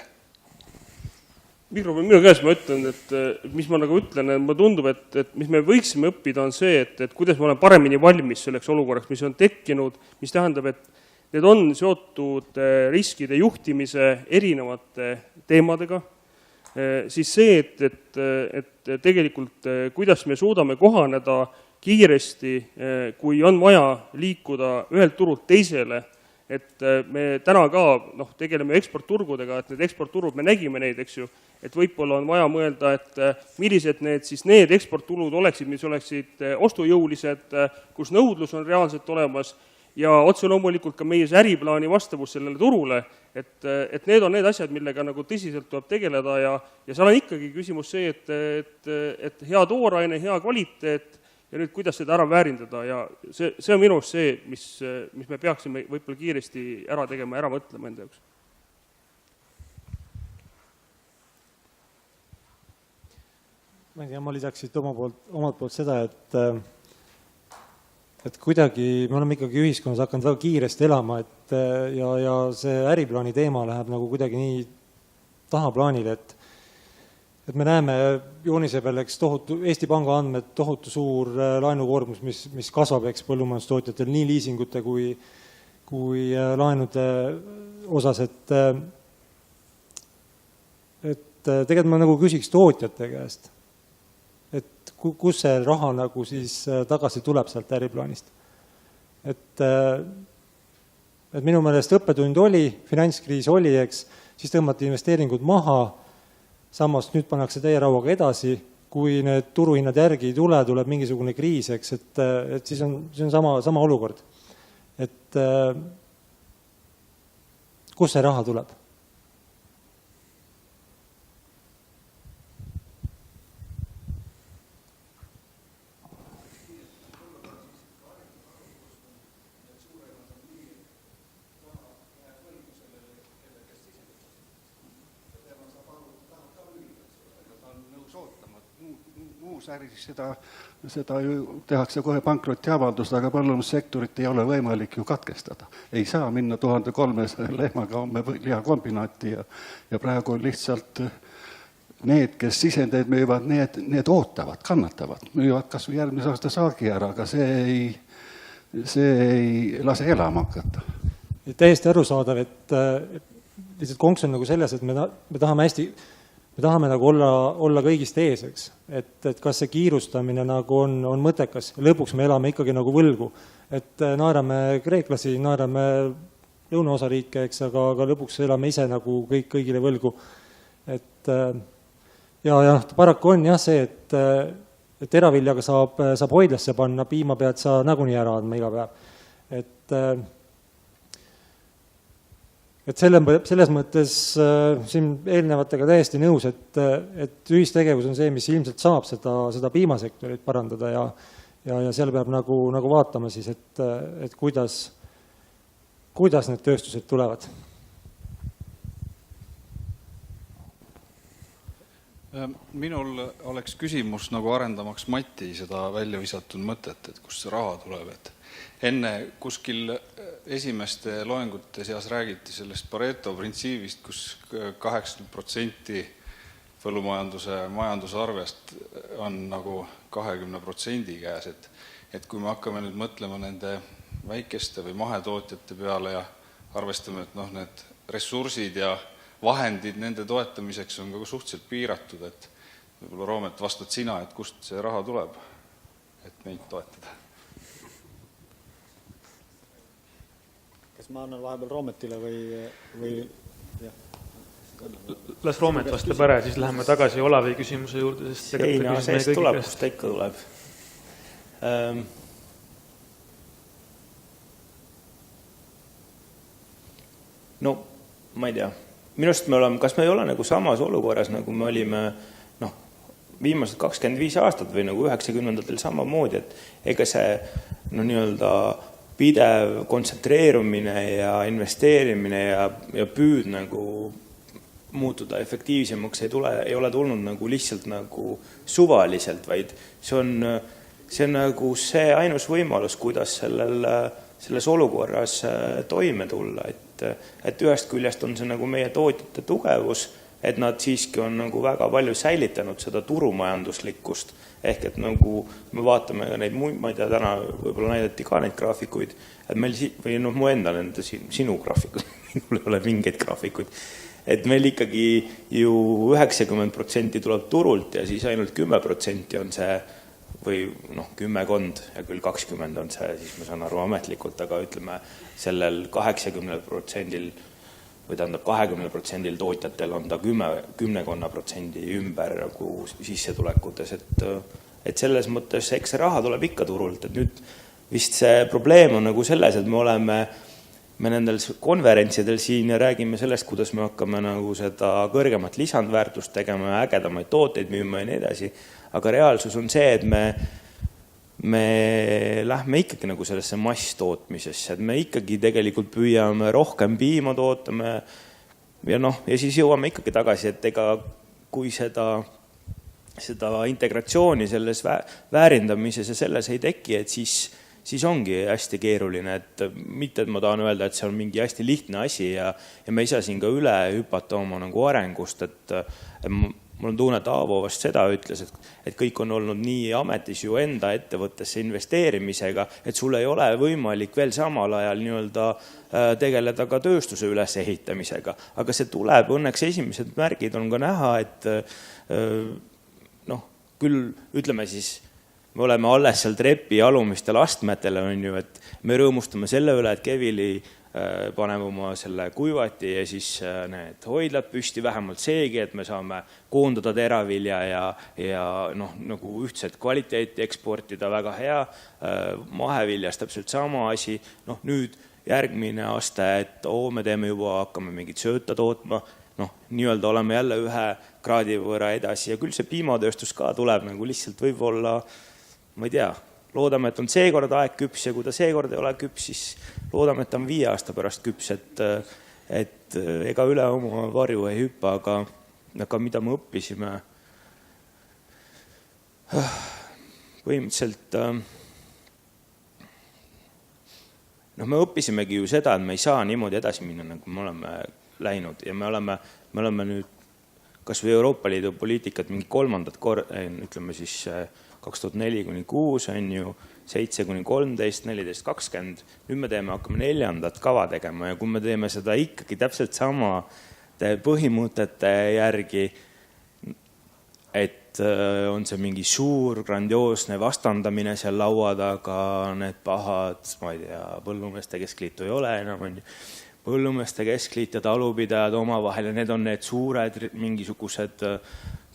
Mikrofon minu käes, ma ütlen, et mis ma nagu ütlen, ma tundub, et mis me võiksime õppida on see, et kuidas me oleme paremini valmis selleks olukorraks, mis on tekkinud, mis tähendab, et need on seotud riskide juhtimise erinevate teemadega, siis see, et tegelikult kuidas me suudame kohaneda kiiresti, kui on vaja liikuda ühelt turult teisele, et me täna ka tegeleme eksportturgudega, et need eksportturud, me nägime neid, eks ju, et võib-olla on vaja mõelda, et millised need eksporttulud oleksid, mis oleksid ostujõulised, kus nõudlus on reaalselt olemas ja otse loomulikult ka meie äriplaani vastavus sellele turule, et need on need asjad, millega nagu tõsiselt tuleb tegeleda ja seal on ikkagi küsimus see, et hea tooraine, hea kvaliteet ja nüüd kuidas seda ära väärindada ja see on minu see, mis me peaksime võib-olla kiiresti ära tegema, ära mõtlema enda jaoks. Ma ei tea, ma lisaksin omalt poolt seda, et kuidagi me oleme ikkagi ühiskonnas hakanud väga kiiresti elama, ja see äriplaani teema läheb nagu kuidagi nii tahaplaanile, et me näeme joonise peal, eks Eesti Panga andmed, tohutu suur laenukoormus, mis kasvab, eks põllumajandustootjatel nii liisingute kui laenude osas, et tegelikult ma nagu küsiks tootjate käest, et kus see raha nagu siis tagasi tuleb sealt äriplaanist. Et minu meelest õppetund oli, finantskriis oli, eks, siis tõmmati investeeringud maha, samas nüüd pannakse täie rauaga edasi, kui need turuhinnad järgi ei tule, tuleb mingisugune kriis, eks, et siis on sama olukord. Et kus see raha tuleb? Äris seda ju tehakse kohe pankrotiavaldust, aga põllumajandussektorit ei ole võimalik ju katkestada. Ei saa minna 1300 lehmaga homme lihakombinaati ja praegu lihtsalt need, kes sisendeid müüvad, need ootavad, kannatavad. Müüvad kas või järgmise aasta saagi ära, aga see ei lase elama hakata. Täiesti arusaadav, et lihtsalt konks on nagu selles, et me tahame nagu olla kõigist ees, eks. Et kas see kiirustamine nagu on mõttekas. Lõpuks me elame ikkagi nagu võlgu. Et naerame kreeklasi, naerame lõunaosariike, eks, aga lõpuks elame ise nagu kõigile võlgu. Et ja paraku on jah see, et eraviljaga saab hoidlasse panna, piima pead sa nagunii ära andma iga päev. Et et selles mõttes siin eelnevatega täiesti nõus, et ühistegevus on see, mis ilmselt saab seda piimasektorit parandada ja seal peab nagu vaatama siis, et kuidas need tööstused tulevad. Minul oleks küsimus nagu arendamaks Mati seda välja visatud mõtet, et kust see raha tuleb, et enne kuskil esimeste loengute seas räägiti sellest Pareto printsiibist, kus 80% põllumajanduse majandusarvest on nagu 20% käes, et kui me hakkame nüüd mõtlema nende väikeste või mahetootjate peale ja arvestame, et need ressursid ja vahendid nende toetamiseks on ka suhteliselt piiratud, et võib-olla Roomet vastad sina, et kust see raha tuleb, et neid toetada. Kas ma annan vahepeal Roometile või jah? Las Roomet vastab ära, siis läheme tagasi Olavi küsimuse juurde, sest seina seest tuleb, kust ta ikka tuleb. No, ma ei tea. Minust kas me ei ole nagu samas olukorras, nagu me olime viimased 25 aastat või nagu 90-ndatel samamoodi, et ega see nii-öelda pidev kontsentreerumine ja investeerimine ja püüd nagu muutuda efektiivsemaks ei ole tulnud nagu lihtsalt nagu suvaliselt, vaid see on nagu see ainus võimalus, kuidas selles olukorras toime tulla, et ühest küljest on see nagu meie tootjate tugevus, et nad siiski on nagu väga palju säilitanud seda turumajanduslikkust, ehk et nagu me vaatame ka neid muid, ma ei tea, täna võib-olla näidati ka neid graafikuid, et meil või mu endal enda sinu graafikud, minul ei ole mingeid graafikuid, et meil ikkagi ju 90% tuleb turult ja siis ainult 10% on see või 10 ja küll 20 on see, siis ma saan aru ametlikult, aga ütleme sellel 80% või tähendab 20% tootjatel on ta 10% ümber nagu sissetulekutes, et selles mõttes eks see raha tuleb ikka turult, et nüüd vist see probleem on nagu selles, et me nendel konverentsidel siin ja räägime sellest, kuidas me hakkame nagu seda kõrgemat lisandväärtust tegema ja ägedamaid tooteid müüma ja nii edasi, aga reaalsus on see, et me lähme ikkagi nagu sellesse masstootmisesse, et me ikkagi tegelikult püüame rohkem piima tootame ja siis jõuame ikkagi tagasi, et ega kui seda integratsiooni selles väärindamises ja selles ei teki, et siis ongi hästi keeruline, et mitte, et ma tahan öelda, et see on mingi hästi lihtne asi ja me ei saa siin ka üle hüpata oma nagu arengust, et mul on tunne, et Aavo vast seda ütles, et kõik on olnud nii ametis ju enda ettevõttesse investeerimisega, et sul ei ole võimalik veel samal ajal nii-öelda tegeleda ka tööstuse ülesehitamisega. Aga see tuleb, õnneks esimesed märgid on ka näha, et küll ütleme siis, me oleme alles seal trepi alumistel astmetele, on ju, et me rõõmustame selle üle, et Kevili paneme oma selle kuivati ja siis need hoidlad püsti, vähemalt seegi, et me saame koondada teravilja ja nagu ühtset kvaliteeti eksportida, väga hea, maheviljas täpselt sama asi, nüüd järgmine aste, et me teeme juba, hakkame mingit sööta tootma, nii-öelda oleme jälle 1 kraadi võrra edasi ja küll see piimatööstus ka tuleb nagu lihtsalt võib-olla, ma ei tea, loodame, et on seekord aeg küps ja kui ta seekord ei ole küps, siis loodame, et ta on 5 aasta pärast küps, et ega üle oma varju ei hüppa, aga mida me õppisime? Põhimõtteliselt me õppisimegi ju seda, et me ei saa niimoodi edasi minna, nagu me oleme läinud ja me oleme nüüd kas või Euroopa Liidu poliitikat mingi 3. kord, ütleme siis 2004-2006 on ju 7-13, 14-20, nüüd me hakkame 4. kava tegema ja kui me teeme seda ikkagi täpselt sama põhimõtete järgi, et on see mingi suur, grandioosne vastandamine seal laua taga, need pahad, ma ei tea, põllumeeste keskliitu ei ole enam, on ju, põllumeeste keskliit ja talupidajad omavahel ja need on need suured mingisugused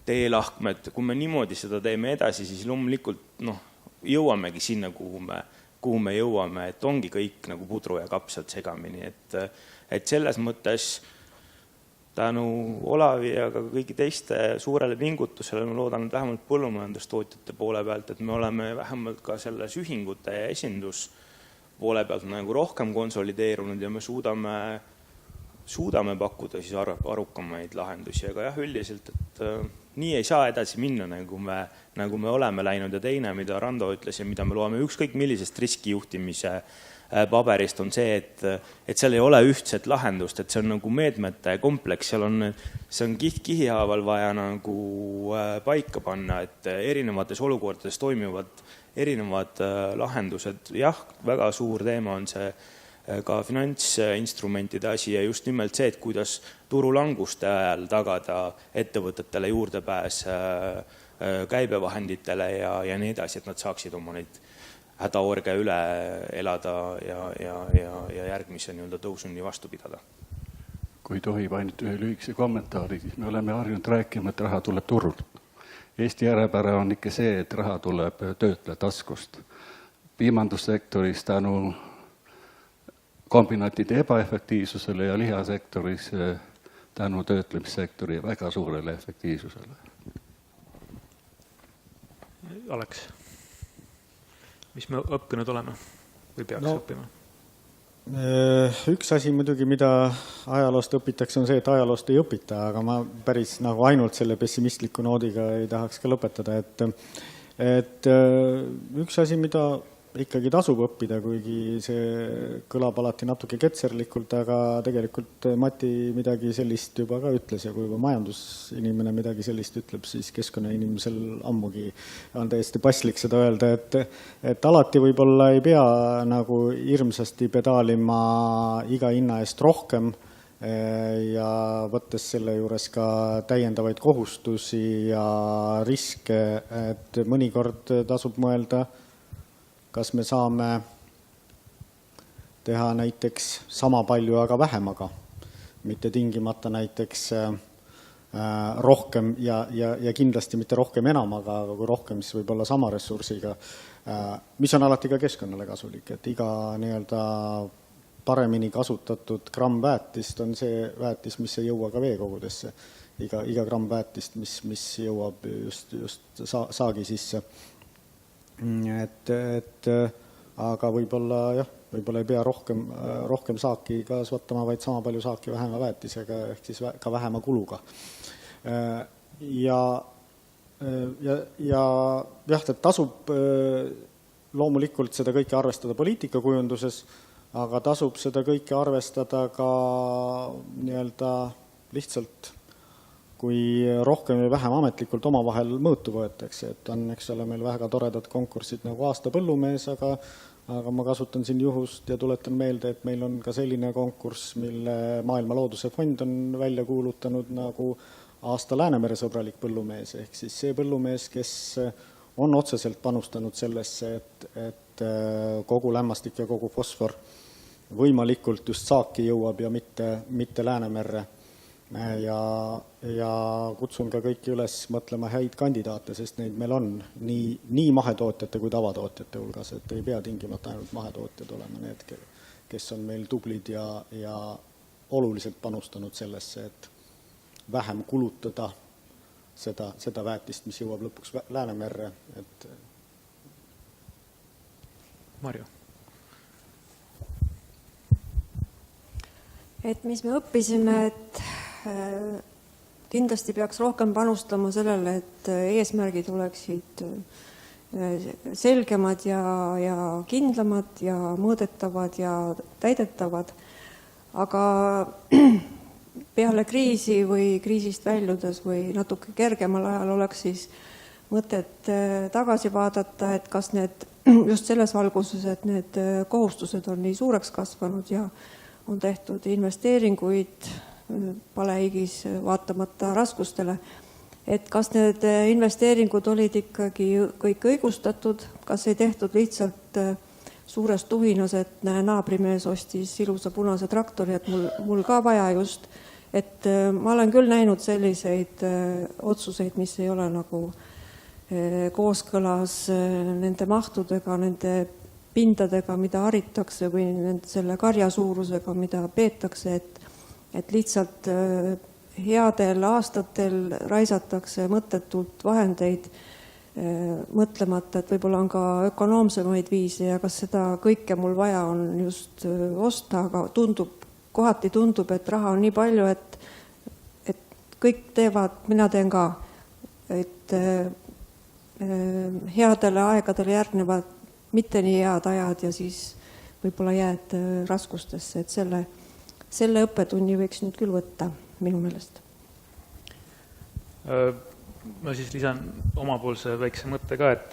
teelahkmed, kui me niimoodi seda teeme edasi, siis loomulikult jõuamegi sinna, kuhu me kuhu me jõuame, et ongi kõik nagu pudru ja kapsad segamini, et selles mõttes tänu Olavi ja ka kõigi teiste suurele pingutusele ma loodan, et vähemalt põllumajandustootjate poole pealt, et me oleme vähemalt ka selles ühingute ja esindus poole pealt nagu rohkem konsolideerunud ja me suudame pakkuda siis arukamaid lahendusi, aga jah, üldiselt, et nii ei saa edasi minna, nagu me oleme läinud ja teine, mida Rando ütles ja mida me loeme ükskõik millisest riskijuhtimise paberist on see, et seal ei ole ühtset lahendust, et see on nagu meetmete kompleks, see on kihihaaval vaja nagu paika panna, et erinevates olukordades toimivad erinevad lahendused. Jah, väga suur teema on see ka finantsinstrumentide asi ja just nimelt see, et kuidas turulanguste ajal tagada ettevõtetele juurdepääs käibevahenditele ja nii edasi, et nad saaksid oma neid hädaorge üle elada ja järgmise tõusuni vastu pidada. Kui tohib ainult ühe lühikese kommentaari, siis me oleme harjunud rääkima, et raha tuleb turult. Eesti järjepära on ikka see, et raha tuleb töötleja taskust. Piimandussektoris tänu kombinaatide ebaefektiivsusele ja lihasektoris tänu töötlemissektori väga suurele efektiivsusele. Aleks, mis me õppinud oleme või peaks õppima? Üks asi muidugi, mida ajaloost õpitakse, on see, et ajaloost ei õpita, aga ma päris nagu ainult selle pessimistliku noodiga ei tahaks ka lõpetada. Et üks asi, mida ikkagi tasub õppida, kuigi see kõlab alati natuke ketserlikult, aga tegelikult Mati midagi sellist juba ka ütles ja kui juba majandusinimene midagi sellist ütleb, siis keskkonnainimesel ammugi on täiesti paslik seda öelda, et alati võib-olla ei pea nagu hirmsasti pedaalima iga hinna eest rohkem ja võttes selle juures ka täiendavaid kohustusi ja riske, et mõnikord tasub mõelda, kas me saame teha näiteks sama palju, aga vähemaga, mitte tingimata näiteks rohkem ja kindlasti mitte rohkem enamaga, aga kui rohkem, siis võib olla sama ressursiga, mis on alati ka keskkonnale kasulik, et iga nii-öelda paremini kasutatud gramm väetist on see väetis, mis ei jõua ka veekogudesse. Iga gramm väetist, mis jõuab just saagi sisse. Aga võib-olla ei pea rohkem saaki kasvatama, vaid sama palju saaki vähema väetisega, ehk siis ka vähema kuluga. Ja tasub loomulikult seda kõike arvestada poliitikakujunduses, aga tasub seda kõike arvestada ka nii-öelda lihtsalt kui rohkem või vähem ametlikult omavahel mõõtu võetakse, et on, eks ole, meil väga toredad konkursid nagu aasta põllumees, aga ma kasutan siin juhust ja tuletan meelde, et meil on ka selline konkurss, mille Maailma Looduse Fond on välja kuulutanud nagu aasta Läänemere sõbralik põllumees, ehk siis see põllumees, kes on otseselt panustanud sellesse, et kogu lämmastik ja kogu fosfor võimalikult just saaki jõuab ja mitte Läänemerre. Ja kutsun ka kõiki üles mõtlema häid kandidaate, sest neid meil on nii mahetootjate kui tavatootjate hulgas, et ei pea tingimata ainult mahetootjad olema need, kes on meil tublid ja oluliselt panustanud sellesse, et vähem kulutada seda väetist, mis jõuab lõpuks Läänemerre. Marju. Et mis me õppisime, et kindlasti peaks rohkem panustama sellele, et eesmärgid oleksid selgemad ja kindlamad ja mõõdetavad ja täidetavad. Aga peale kriisi või kriisist väljudes või natuke kergemal ajal oleks siis mõtet tagasi vaadata, et kas need just selles valguses, et need kohustused on nii suureks kasvanud ja on tehtud investeeringuid palehigis vaatamata raskustele, et kas need investeeringud olid ikkagi kõik õigustatud, kas ei tehtud lihtsalt suures tuhinas, et naabrimees ostis ilusa punase traktori, et mul ka vaja just, et ma olen küll näinud selliseid otsuseid, mis ei ole nagu kooskõlas nende mahtudega, nende pindadega, mida haritakse või selle karja suurusega, mida peetakse, et lihtsalt headel aastatel raisatakse mõttetult vahendeid, mõtlemata, et võib-olla on ka ökonoomsemaid viise ja kas seda kõike mul vaja on just osta, aga kohati tundub, et raha on nii palju, et kõik teevad, mina teen ka, et headele aegadele järgnevad mitte nii head ajad ja siis võib-olla jääd raskustesse, et selle õppetunni võiks nüüd küll võtta minu meelest. Ma siis lisan omapoolse väikse mõtte ka, et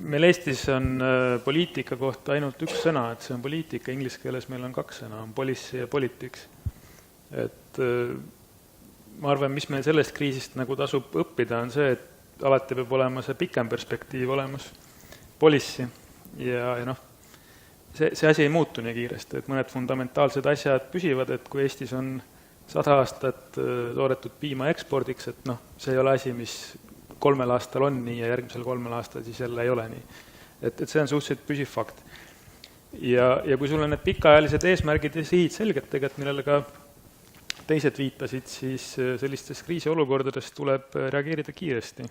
meil Eestis on poliitika kohta ainult üks sõna, et see on poliitika, inglise keeles meil on 2 sõna, on policy ja politics. Et ma arvan, mis meil sellest kriisist nagu tasub õppida, on see, et alati peab olema see pikem perspektiiv olemas, policy ja see asi ei muutu nii kiiresti, et mõned fundamentaalsed asjad püsivad, et kui Eestis on 100 aastat toodetud piima ekspordiks, et see ei ole asi, mis 3 aastal on nii ja järgmisel 3 aastal siis jälle ei ole nii. Et see on suhteliselt püsiv fakt. Ja kui sul on need pikaajalised eesmärgid ja sihid selged tegelikult, millele ka teised viitasid, siis sellistes kriisiolukordades tuleb reageerida kiiresti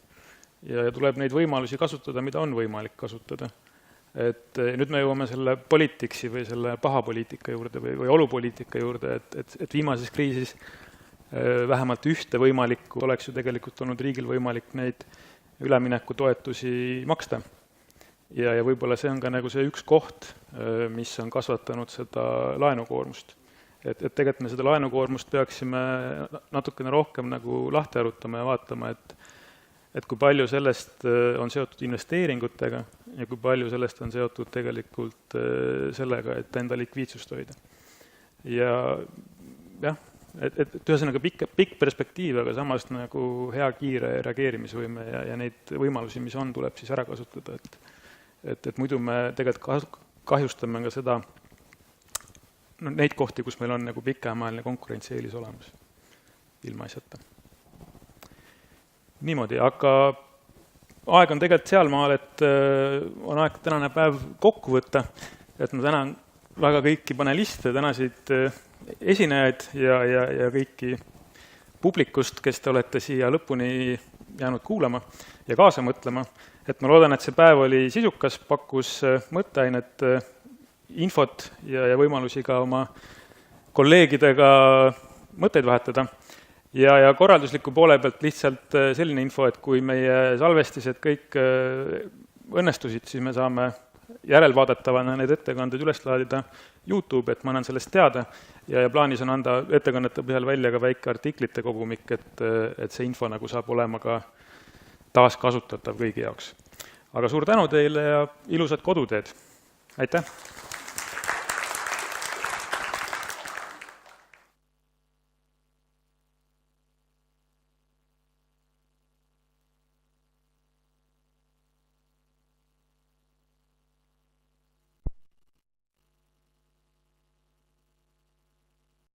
ja tuleb neid võimalusi kasutada, mida on võimalik kasutada. Et nüüd me jõuame selle poliitiksi või selle paha poliitika juurde või olupoliitika juurde, et viimases kriisis vähemalt ühte võimalikku oleks ju tegelikult olnud riigil võimalik neid üleminekutoetusi maksta. Ja võib-olla see on ka nagu see üks koht, mis on kasvatanud seda laenukoormust. Et tegelikult me seda laenukoormust peaksime natukene rohkem nagu lahti arutama ja vaatama, et kui palju sellest on seotud investeeringutega ja kui palju sellest on seotud tegelikult sellega, et enda likviidsust hoida. Ja jah, et ühesõnaga pikk perspektiiv, aga samas nagu hea kiire reageerimisvõime ja neid võimalusi, mis on, tuleb siis ära kasutada. Et muidu me tegelikult kahjustame ka seda, neid kohti, kus meil on nagu pikemaajaline konkurentsieelis olemas ilma asjata. Niimoodi, aga aeg on tegelikult sealmaal, et on aeg tänane päev kokku võtta, et ma tänan väga kõiki paneliste, tänasid esinejaid ja kõiki publikust, kes te olete siia lõpuni jäänud kuulama ja kaasa mõtlema. Et ma loodan, et see päev oli sisukas, pakkus mõtteainet, infot ja võimalusi ka oma kolleegidega mõtteid vahetada. Ja korraldusliku poole pealt lihtsalt selline info, et kui meie salvestised kõik õnnestusid, siis me saame järelvaadatavana need ettekanded üles laadida YouTube, et ma annan sellest teada ja plaanis on anda ettekannete põhjal välja ka väike artiklite kogumik, et see info nagu saab olema ka taaskasutatav kõigi jaoks. Aga suur tänu teile ja ilusat koduteed! Aitäh!